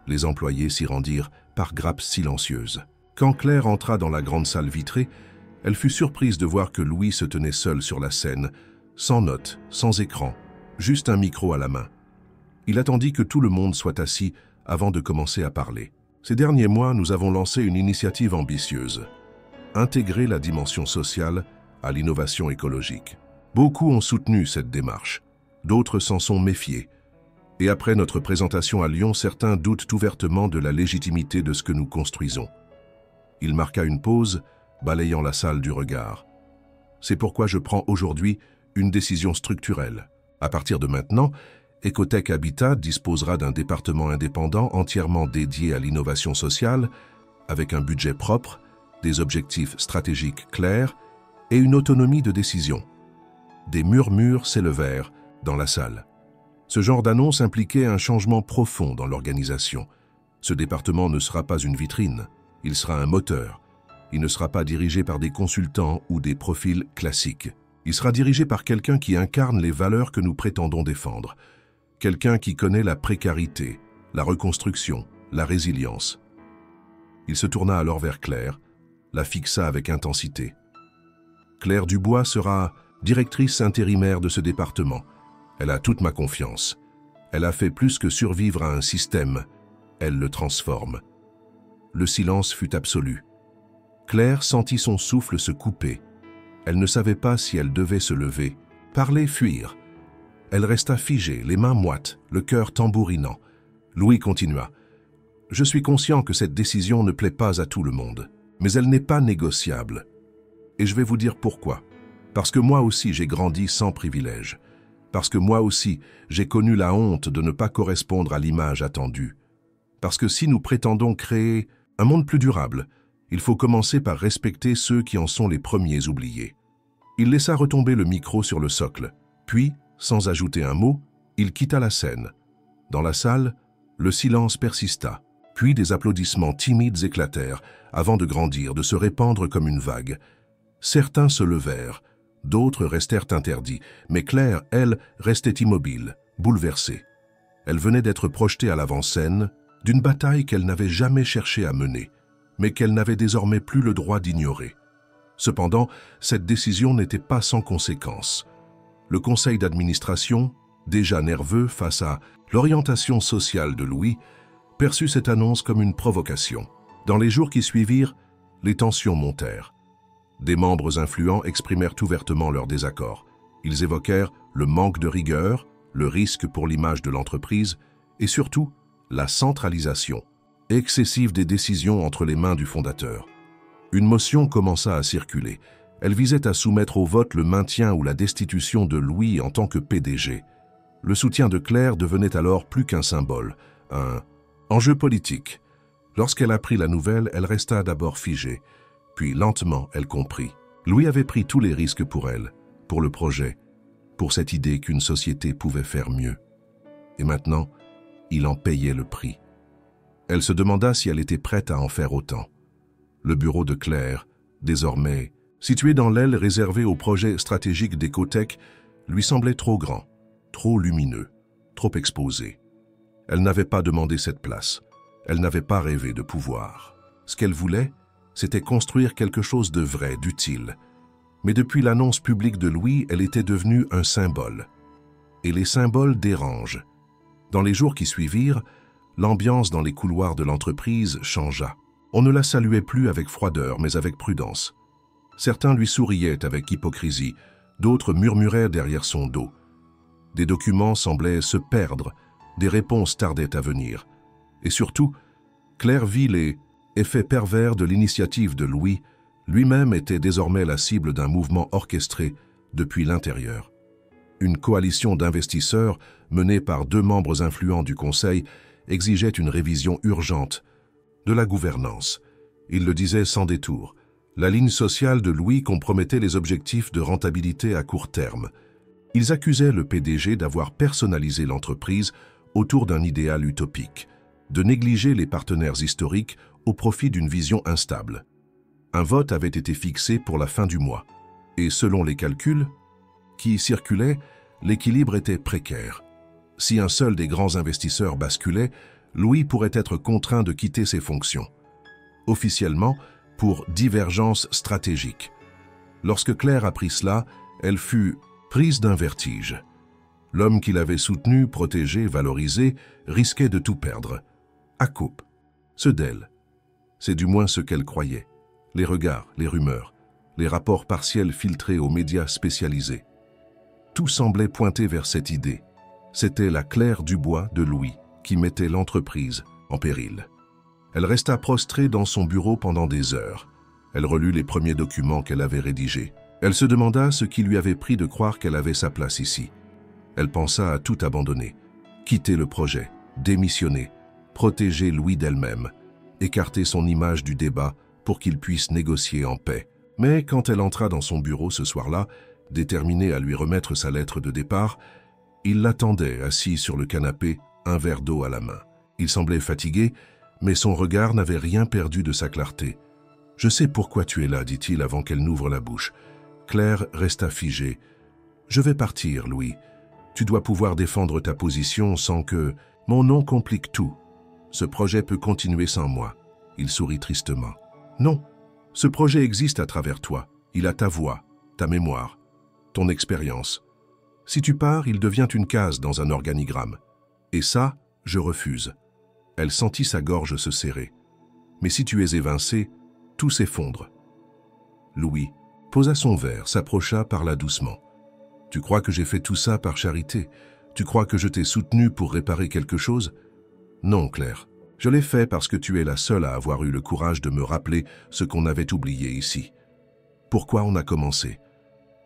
Les employés s'y rendirent par grappes silencieuses. Quand Claire entra dans la grande salle vitrée, elle fut surprise de voir que Louis se tenait seul sur la scène, sans notes, sans écran, juste un micro à la main. Il attendit que tout le monde soit assis avant de commencer à parler. Ces derniers mois, nous avons lancé une initiative ambitieuse. Intégrer la dimension sociale à l'innovation écologique. Beaucoup ont soutenu cette démarche, d'autres s'en sont méfiés. Et après notre présentation à Lyon, certains doutent ouvertement de la légitimité de ce que nous construisons. Il marqua une pause, balayant la salle du regard. C'est pourquoi je prends aujourd'hui une décision structurelle. À partir de maintenant, Ecotech Habitat disposera d'un département indépendant entièrement dédié à l'innovation sociale, avec un budget propre, des objectifs stratégiques clairs et une autonomie de décision. Des murmures s'élevèrent dans la salle. Ce genre d'annonce impliquait un changement profond dans l'organisation. Ce département ne sera pas une vitrine, il sera un moteur. Il ne sera pas dirigé par des consultants ou des profils classiques. Il sera dirigé par quelqu'un qui incarne les valeurs que nous prétendons défendre. Quelqu'un qui connaît la précarité, la reconstruction, la résilience. Il se tourna alors vers Claire, la fixa avec intensité. Claire Dubois sera directrice intérimaire de ce département. Elle a toute ma confiance. Elle a fait plus que survivre à un système. Elle le transforme. Le silence fut absolu. Claire sentit son souffle se couper. Elle ne savait pas si elle devait se lever, parler, fuir. Elle resta figée, les mains moites, le cœur tambourinant. Louis continua. « Je suis conscient que cette décision ne plaît pas à tout le monde, mais elle n'est pas négociable. Et je vais vous dire pourquoi. Parce que moi aussi j'ai grandi sans privilège. Parce que moi aussi j'ai connu la honte de ne pas correspondre à l'image attendue. Parce que si nous prétendons créer un monde plus durable, il faut commencer par respecter ceux qui en sont les premiers oubliés. » Il laissa retomber le micro sur le socle, puis, sans ajouter un mot, il quitta la scène. Dans la salle, le silence persista, puis des applaudissements timides éclatèrent, avant de grandir, de se répandre comme une vague. Certains se levèrent, d'autres restèrent interdits, mais Claire, elle, restait immobile, bouleversée. Elle venait d'être projetée à l'avant-scène d'une bataille qu'elle n'avait jamais cherché à mener, mais qu'elle n'avait désormais plus le droit d'ignorer. Cependant, cette décision n'était pas sans conséquences. Le conseil d'administration, déjà nerveux face à l'orientation sociale de Louis, perçut cette annonce comme une provocation. Dans les jours qui suivirent, les tensions montèrent. Des membres influents exprimèrent ouvertement leur désaccord. Ils évoquèrent le manque de rigueur, le risque pour l'image de l'entreprise et surtout la centralisation excessive des décisions entre les mains du fondateur. Une motion commença à circuler. Elle visait à soumettre au vote le maintien ou la destitution de Louis en tant que PDG. Le soutien de Claire devenait alors plus qu'un symbole, un enjeu politique. Lorsqu'elle apprit la nouvelle, elle resta d'abord figée, puis lentement elle comprit. Louis avait pris tous les risques pour elle, pour le projet, pour cette idée qu'une société pouvait faire mieux. Et maintenant, il en payait le prix. Elle se demanda si elle était prête à en faire autant. Le bureau de Claire, désormais situé dans l'aile réservée aux projets stratégiques d'Ecotech, lui semblait trop grand, trop lumineux, trop exposé. Elle n'avait pas demandé cette place. Elle n'avait pas rêvé de pouvoir. Ce qu'elle voulait, c'était construire quelque chose de vrai, d'utile. Mais depuis l'annonce publique de Louis, elle était devenue un symbole. Et les symboles dérangent. Dans les jours qui suivirent, l'ambiance dans les couloirs de l'entreprise changea. On ne la saluait plus avec froideur, mais avec prudence. Certains lui souriaient avec hypocrisie, d'autres murmuraient derrière son dos. Des documents semblaient se perdre, des réponses tardaient à venir. Et surtout, Claire vit les effets pervers de l'initiative de Louis, Lui-même était désormais la cible d'un mouvement orchestré depuis l'intérieur. Une coalition d'investisseurs, menée par 2 membres influents du Conseil, exigeait une révision urgente de la gouvernance. Il le disait sans détour. La ligne sociale de Louis compromettait les objectifs de rentabilité à court terme. Ils accusaient le PDG d'avoir personnalisé l'entreprise autour d'un idéal utopique, de négliger les partenaires historiques au profit d'une vision instable. Un vote avait été fixé pour la fin du mois, et selon les calculs qui circulaient, l'équilibre était précaire. Si un seul des grands investisseurs basculait, Louis pourrait être contraint de quitter ses fonctions. Officiellement, pour divergence stratégique. Lorsque Claire apprit cela, elle fut prise d'un vertige. L'homme qui l'avait soutenu, protégé, valorisé, risquait de tout perdre. À coupe. Ce d'elle. C'est du moins ce qu'elle croyait. Les regards, les rumeurs, les rapports partiels filtrés aux médias spécialisés. Tout semblait pointer vers cette idée. C'était la Claire Dubois de Louis qui mettait l'entreprise en péril. Elle resta prostrée dans son bureau pendant des heures. Elle relut les premiers documents qu'elle avait rédigés. Elle se demanda ce qui lui avait pris de croire qu'elle avait sa place ici. Elle pensa à tout abandonner, quitter le projet, démissionner, protéger Louis d'elle-même, écarter son image du débat pour qu'il puisse négocier en paix. Mais quand elle entra dans son bureau ce soir-là, déterminée à lui remettre sa lettre de départ, il l'attendait assis sur le canapé, un verre d'eau à la main. Il semblait fatigué, mais son regard n'avait rien perdu de sa clarté. « Je sais pourquoi tu es là, dit-il avant qu'elle n'ouvre la bouche. Claire resta figée. « Je vais partir, Louis. Tu dois pouvoir défendre ta position sans que... Mon nom complique tout. Ce projet peut continuer sans moi. » Il sourit tristement. « Non, ce projet existe à travers toi. Il a ta voix, ta mémoire, ton expérience. Si tu pars, il devient une case dans un organigramme. Et ça, je refuse. » Elle sentit sa gorge se serrer. « Mais si tu es évincé, tout s'effondre. » Louis posa son verre, s'approcha, parla doucement. « Tu crois que j'ai fait tout ça par charité? Tu crois que je t'ai soutenu pour réparer quelque chose? Non, Claire. Je l'ai fait parce que tu es la seule à avoir eu le courage de me rappeler ce qu'on avait oublié ici. Pourquoi on a commencé?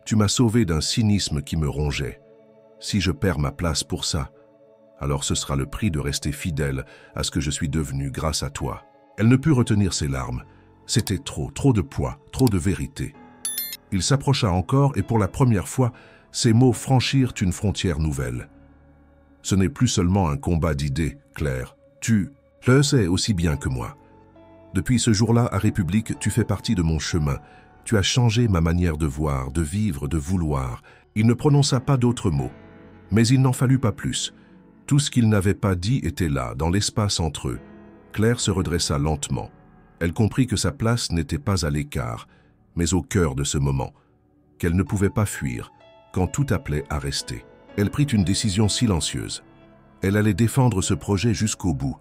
Tu m'as sauvé d'un cynisme qui me rongeait. Si je perds ma place pour ça, alors ce sera le prix de rester fidèle à ce que je suis devenu grâce à toi. » Elle ne put retenir ses larmes. C'était trop de poids, trop de vérité. Il s'approcha encore et pour la première fois, ses mots franchirent une frontière nouvelle. « Ce n'est plus seulement un combat d'idées, Claire. Tu le sais aussi bien que moi. Depuis ce jour-là à République, tu fais partie de mon chemin. Tu as changé ma manière de voir, de vivre, de vouloir. » Il ne prononça pas d'autres mots, mais il n'en fallut pas plus. Tout ce qu'il n'avait pas dit était là, dans l'espace entre eux. Claire se redressa lentement. Elle comprit que sa place n'était pas à l'écart, mais au cœur de ce moment, qu'elle ne pouvait pas fuir, quand tout appelait à rester. Elle prit une décision silencieuse. Elle allait défendre ce projet jusqu'au bout.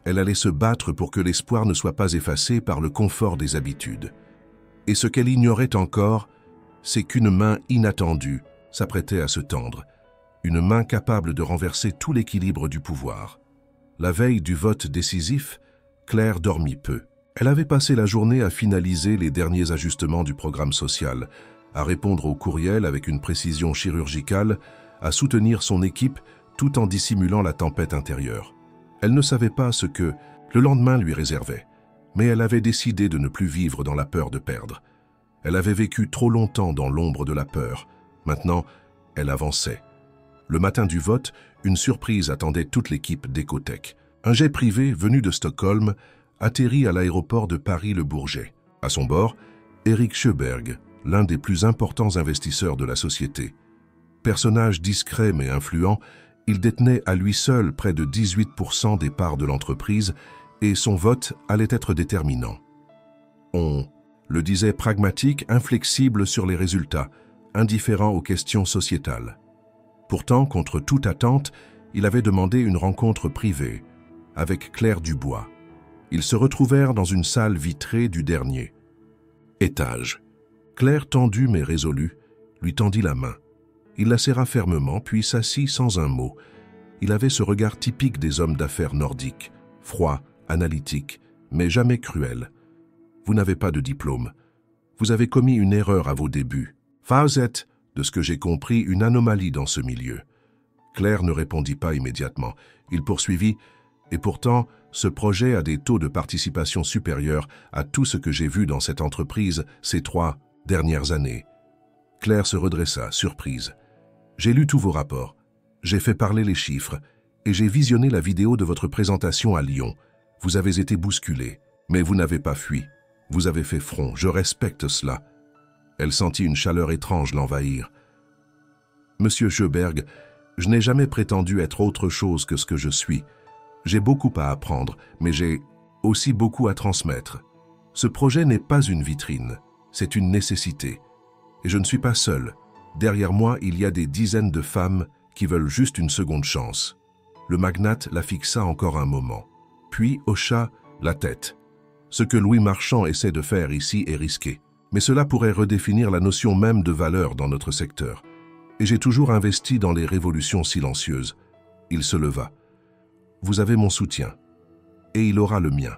Elle allait se battre pour que l'espoir ne soit pas effacé par le confort des habitudes. Et ce qu'elle ignorait encore, c'est qu'une main inattendue s'apprêtait à se tendre. Une main capable de renverser tout l'équilibre du pouvoir. La veille du vote décisif, Claire dormit peu. Elle avait passé la journée à finaliser les derniers ajustements du programme social, à répondre aux courriels avec une précision chirurgicale, à soutenir son équipe tout en dissimulant la tempête intérieure. Elle ne savait pas ce que le lendemain lui réservait, mais elle avait décidé de ne plus vivre dans la peur de perdre. Elle avait vécu trop longtemps dans l'ombre de la peur. Maintenant, elle avançait. Le matin du vote, une surprise attendait toute l'équipe d'Ecotech. Un jet privé venu de Stockholm atterrit à l'aéroport de Paris-Le Bourget. À son bord, Eric Sjöberg, l'un des plus importants investisseurs de la société. Personnage discret mais influent, il détenait à lui seul près de 18% des parts de l'entreprise et son vote allait être déterminant. On le disait pragmatique, inflexible sur les résultats, indifférent aux questions sociétales. Pourtant, contre toute attente, il avait demandé une rencontre privée avec Claire Dubois. Ils se retrouvèrent dans une salle vitrée du dernier étage. Claire, tendue mais résolue, lui tendit la main. Il la serra fermement, puis s'assit sans un mot. Il avait ce regard typique des hommes d'affaires nordiques, froid, analytique, mais jamais cruel. « Vous n'avez pas de diplôme. Vous avez commis une erreur à vos débuts. Vous êtes, de ce que j'ai compris, une anomalie dans ce milieu. » Claire ne répondit pas immédiatement. Il poursuivit « Et pourtant, ce projet a des taux de participation supérieurs à tout ce que j'ai vu dans cette entreprise ces 3 dernières années. » Claire se redressa, surprise. « J'ai lu tous vos rapports, j'ai fait parler les chiffres et j'ai visionné la vidéo de votre présentation à Lyon. Vous avez été bousculé, mais vous n'avez pas fui. Vous avez fait front, je respecte cela. » Elle sentit une chaleur étrange l'envahir. « Monsieur Sjöberg, je n'ai jamais prétendu être autre chose que ce que je suis. J'ai beaucoup à apprendre, mais j'ai aussi beaucoup à transmettre. Ce projet n'est pas une vitrine, c'est une nécessité. Et je ne suis pas seul. Derrière moi, il y a des dizaines de femmes qui veulent juste une seconde chance. » Le magnate la fixa encore un moment, puis hocha la tête. « Ce que Louis Marchand essaie de faire ici est risqué, mais cela pourrait redéfinir la notion même de valeur dans notre secteur. Et j'ai toujours investi dans les révolutions silencieuses. » Il se leva. « Vous avez mon soutien, et il aura le mien. »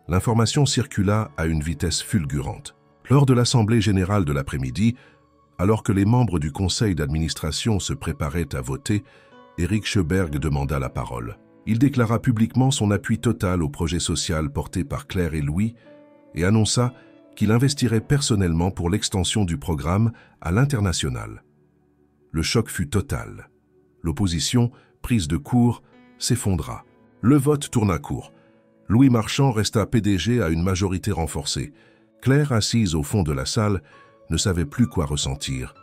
L'information circula à une vitesse fulgurante. Lors de l'Assemblée générale de l'après-midi, alors que les membres du conseil d'administration se préparaient à voter, Éric Sjöberg demanda la parole. Il déclara publiquement son appui total au projet social porté par Claire et Louis et annonça qu'il investirait personnellement pour l'extension du programme à l'international. Le choc fut total. L'opposition, prise de court, s'effondra. Le vote tourna court. Louis Marchand resta PDG à une majorité renforcée. Claire, assise au fond de la salle, ne savait plus quoi ressentir.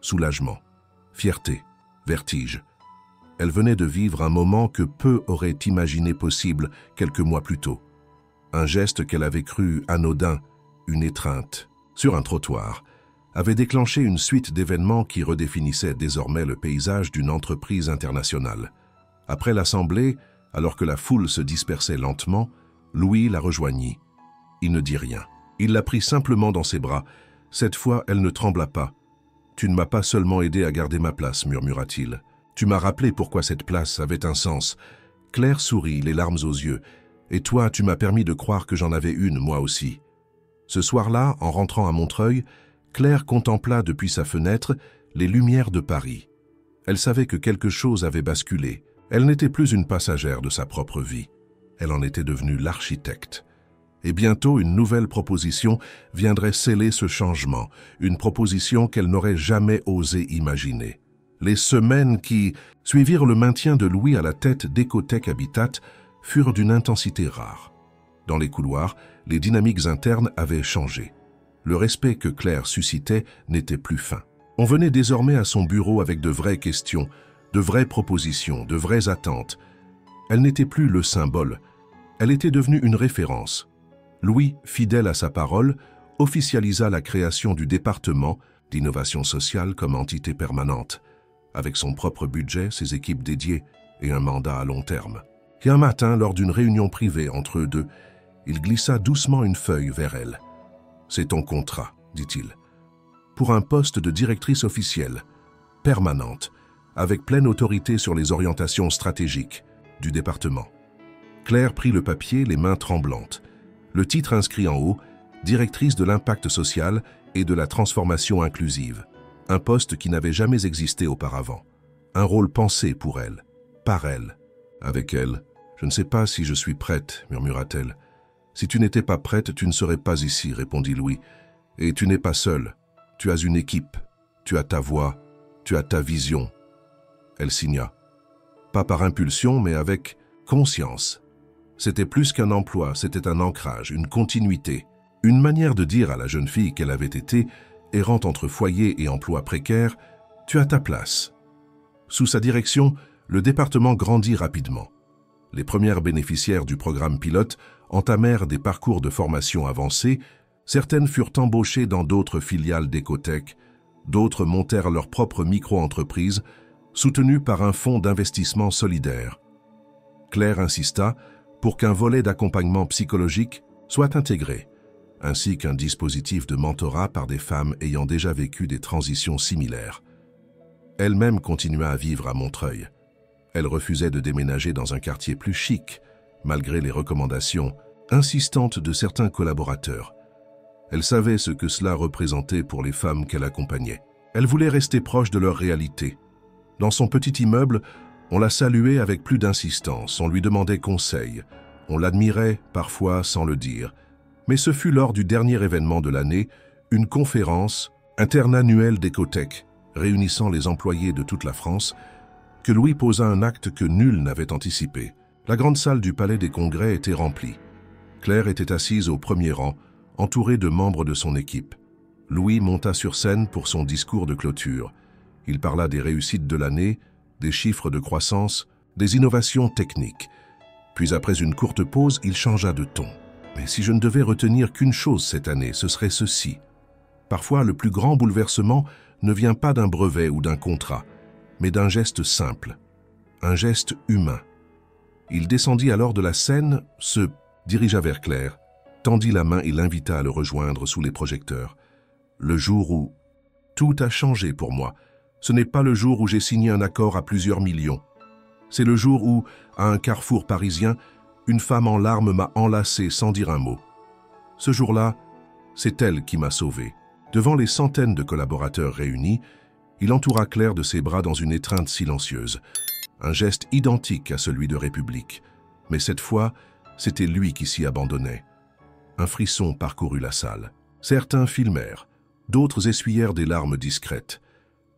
Soulagement, fierté, vertige. Elle venait de vivre un moment que peu auraient imaginé possible quelques mois plus tôt. Un geste qu'elle avait cru anodin, une étreinte, sur un trottoir, avait déclenché une suite d'événements qui redéfinissaient désormais le paysage d'une entreprise internationale. Après l'assemblée, alors que la foule se dispersait lentement, Louis la rejoignit. Il ne dit rien. Il la prit simplement dans ses bras. Cette fois, elle ne trembla pas. « Tu ne m'as pas seulement aidé à garder ma place, » murmura-t-il. « Tu m'as rappelé pourquoi cette place avait un sens. » Claire sourit, les larmes aux yeux. « Et toi, tu m'as permis de croire que j'en avais une, moi aussi. » Ce soir-là, en rentrant à Montreuil, Claire contempla depuis sa fenêtre les lumières de Paris. Elle savait que quelque chose avait basculé. Elle n'était plus une passagère de sa propre vie. Elle en était devenue l'architecte. Et bientôt, une nouvelle proposition viendrait sceller ce changement, une proposition qu'elle n'aurait jamais osé imaginer. Les semaines qui suivirent le maintien de Louis à la tête d'Ecotech Habitat furent d'une intensité rare. Dans les couloirs, les dynamiques internes avaient changé. Le respect que Claire suscitait n'était plus fin. On venait désormais à son bureau avec de vraies questions, de vraies propositions, de vraies attentes. Elle n'était plus le symbole, elle était devenue une référence. Louis, fidèle à sa parole, officialisa la création du département d'innovation sociale comme entité permanente, avec son propre budget, ses équipes dédiées et un mandat à long terme. Et un matin, lors d'une réunion privée entre eux deux, il glissa doucement une feuille vers elle. « C'est ton contrat, dit-il, pour un poste de directrice officielle, permanente, avec pleine autorité sur les orientations stratégiques du département. » Claire prit le papier, les mains tremblantes. Le titre inscrit en haut, « Directrice de l'impact social et de la transformation inclusive », un poste qui n'avait jamais existé auparavant. Un rôle pensé pour elle, par elle, avec elle. « Je ne sais pas si je suis prête, » murmura-t-elle. « Si tu n'étais pas prête, tu ne serais pas ici, » répondit Louis. « Et tu n'es pas seule. Tu as une équipe. Tu as ta voix. Tu as ta vision. » Elle signa. Pas par impulsion, mais avec conscience. C'était plus qu'un emploi, c'était un ancrage, une continuité. Une manière de dire à la jeune fille qu'elle avait été, errant entre foyer et emploi précaire, « Tu as ta place ». Sous sa direction, le département grandit rapidement. Les premières bénéficiaires du programme pilote entamèrent des parcours de formation avancés, certaines furent embauchées dans d'autres filiales d'Ecotech, d'autres montèrent leur propre micro-entreprise, soutenues par un fonds d'investissement solidaire. Claire insista pour qu'un volet d'accompagnement psychologique soit intégré, ainsi qu'un dispositif de mentorat par des femmes ayant déjà vécu des transitions similaires. Elle-même continua à vivre à Montreuil. Elle refusait de déménager dans un quartier plus chic, malgré les recommandations insistantes de certains collaborateurs. Elle savait ce que cela représentait pour les femmes qu'elle accompagnait. Elle voulait rester proche de leur réalité. Dans son petit immeuble, on la saluait avec plus d'insistance, on lui demandait conseil, on l'admirait parfois sans le dire. Mais ce fut lors du dernier événement de l'année, une conférence interannuelle d'Ecotech, réunissant les employés de toute la France, que Louis posa un acte que nul n'avait anticipé. La grande salle du Palais des Congrès était remplie. Claire était assise au premier rang, entourée de membres de son équipe. Louis monta sur scène pour son discours de clôture. Il parla des réussites de l'année, des chiffres de croissance, des innovations techniques. Puis après une courte pause, il changea de ton. Mais si je ne devais retenir qu'une chose cette année, ce serait ceci. Parfois, le plus grand bouleversement ne vient pas d'un brevet ou d'un contrat, mais d'un geste simple, un geste humain. Il descendit alors de la scène, se dirigea vers Claire, tendit la main et l'invita à le rejoindre sous les projecteurs. Le jour où tout a changé pour moi, ce n'est pas le jour où j'ai signé un accord à plusieurs millions. C'est le jour où, à un carrefour parisien, une femme en larmes m'a enlacé sans dire un mot. Ce jour-là, c'est elle qui m'a sauvé. Devant les centaines de collaborateurs réunis, il entoura Claire de ses bras dans une étreinte silencieuse. Un geste identique à celui de République. Mais cette fois, c'était lui qui s'y abandonnait. Un frisson parcourut la salle. Certains filmèrent, d'autres essuyèrent des larmes discrètes.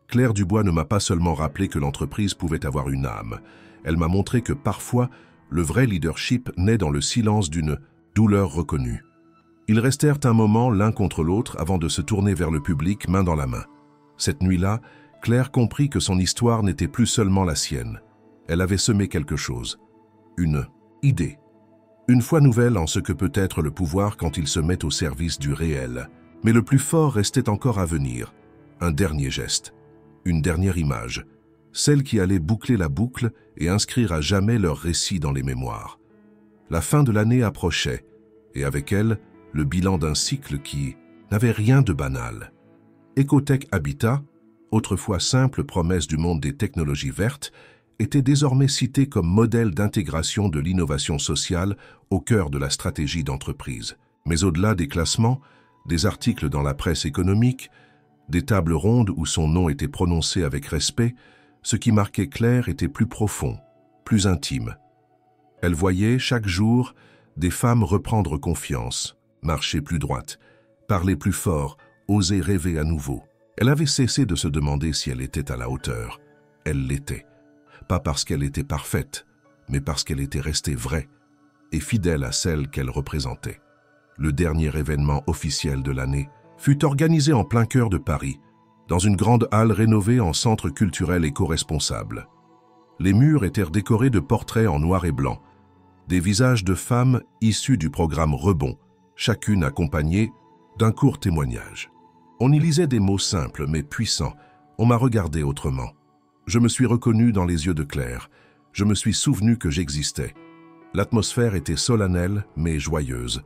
Claire Dubois ne m'a pas seulement rappelé que l'entreprise pouvait avoir une âme. Elle m'a montré que parfois, le vrai leadership naît dans le silence d'une douleur reconnue. Ils restèrent un moment l'un contre l'autre avant de se tourner vers le public, main dans la main. Cette nuit-là, Claire comprit que son histoire n'était plus seulement la sienne. Elle avait semé quelque chose. Une idée. Une foi nouvelle en ce que peut être le pouvoir quand il se met au service du réel. Mais le plus fort restait encore à venir. Un dernier geste. Une dernière image. Celle qui allait boucler la boucle et inscrire à jamais leur récit dans les mémoires. La fin de l'année approchait, et avec elle, le bilan d'un cycle qui n'avait rien de banal. Ecotech Habitat, autrefois simple promesse du monde des technologies vertes, était désormais cité comme modèle d'intégration de l'innovation sociale au cœur de la stratégie d'entreprise. Mais au-delà des classements, des articles dans la presse économique, des tables rondes où son nom était prononcé avec respect, ce qui marquait Claire était plus profond, plus intime. Elle voyait chaque jour des femmes reprendre confiance, marcher plus droite, parler plus fort, oser rêver à nouveau. Elle avait cessé de se demander si elle était à la hauteur. Elle l'était. Pas parce qu'elle était parfaite, mais parce qu'elle était restée vraie et fidèle à celle qu'elle représentait. Le dernier événement officiel de l'année fut organisé en plein cœur de Paris, dans une grande halle rénovée en centre culturel éco-responsable. Les murs étaient décorés de portraits en noir et blanc, des visages de femmes issues du programme Rebond, chacune accompagnée d'un court témoignage. On y lisait des mots simples mais puissants. On m'a regardé autrement. Je me suis reconnu dans les yeux de Claire. Je me suis souvenu que j'existais. L'atmosphère était solennelle mais joyeuse.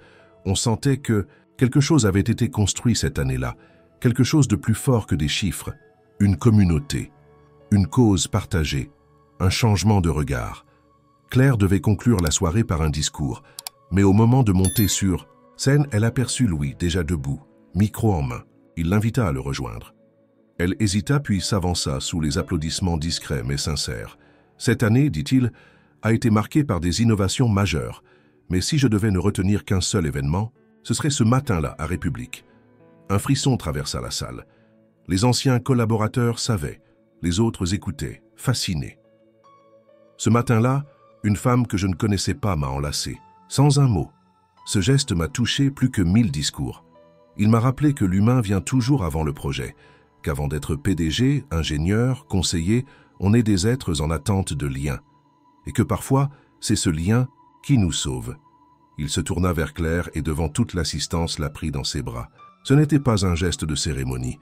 On sentait que quelque chose avait été construit cette année-là, quelque chose de plus fort que des chiffres, une communauté, une cause partagée, un changement de regard. Claire devait conclure la soirée par un discours, mais au moment de monter sur scène, elle aperçut Louis, déjà debout, micro en main. Il l'invita à le rejoindre. Elle hésita puis s'avança sous les applaudissements discrets mais sincères. Cette année, dit-il, a été marquée par des innovations majeures, mais si je devais ne retenir qu'un seul événement, ce serait ce matin-là à République. Un frisson traversa la salle. Les anciens collaborateurs savaient, les autres écoutaient, fascinés. Ce matin-là, une femme que je ne connaissais pas m'a enlacé, sans un mot. Ce geste m'a touché plus que 1000 discours. Il m'a rappelé que l'humain vient toujours avant le projet, qu'avant d'être PDG, ingénieur, conseiller, on est des êtres en attente de liens, et que parfois, c'est ce lien qui nous sauve. Il se tourna vers Claire et devant toute l'assistance la prit dans ses bras. Ce n'était pas un geste de cérémonie,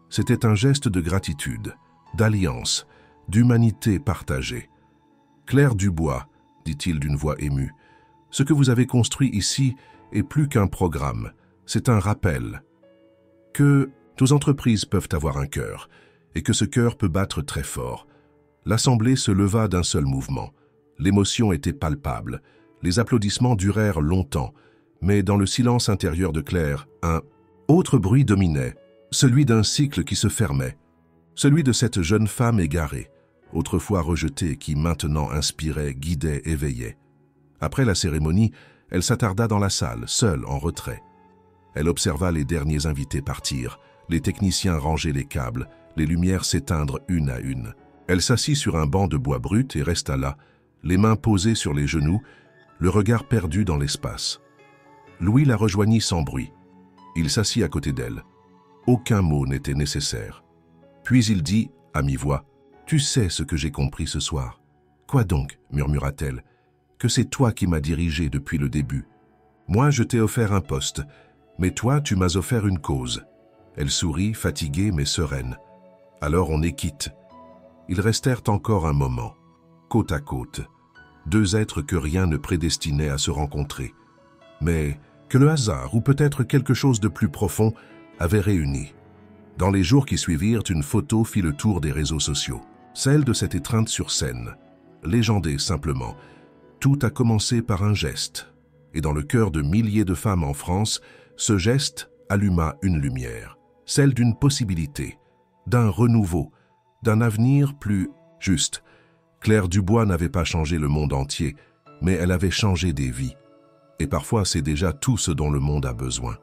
c'était un geste de gratitude, d'alliance, d'humanité partagée. « Claire Dubois, dit-il d'une voix émue, ce que vous avez construit ici est plus qu'un programme, c'est un rappel. Que nos entreprises peuvent avoir un cœur, et que ce cœur peut battre très fort. » L'assemblée se leva d'un seul mouvement. L'émotion était palpable. Les applaudissements durèrent longtemps, mais dans le silence intérieur de Claire, un Autre bruit dominait, celui d'un cycle qui se fermait, celui de cette jeune femme égarée, autrefois rejetée, qui maintenant inspirait, guidait, éveillait. Après la cérémonie, elle s'attarda dans la salle, seule, en retrait. Elle observa les derniers invités partir, les techniciens ranger les câbles, les lumières s'éteindre une à une. Elle s'assit sur un banc de bois brut et resta là, les mains posées sur les genoux, le regard perdu dans l'espace. Louis la rejoignit sans bruit. Il s'assit à côté d'elle. Aucun mot n'était nécessaire. Puis il dit, à mi-voix, « Tu sais ce que j'ai compris ce soir. »« Quoi donc ?» murmura-t-elle. « Que c'est toi qui m'as dirigé depuis le début. Moi, je t'ai offert un poste, mais toi, tu m'as offert une cause. » Elle sourit, fatiguée mais sereine. Alors on est quitte. Ils restèrent encore un moment, côte à côte, deux êtres que rien ne prédestinait à se rencontrer, mais que le hasard, ou peut-être quelque chose de plus profond, avait réunis. Dans les jours qui suivirent, une photo fit le tour des réseaux sociaux, celle de cette étreinte sur scène, légendée simplement. Tout a commencé par un geste, et dans le cœur de milliers de femmes en France, ce geste alluma une lumière, celle d'une possibilité, d'un renouveau, d'un avenir plus juste. Claire Dubois n'avait pas changé le monde entier, mais elle avait changé des vies. Et parfois, c'est déjà tout ce dont le monde a besoin.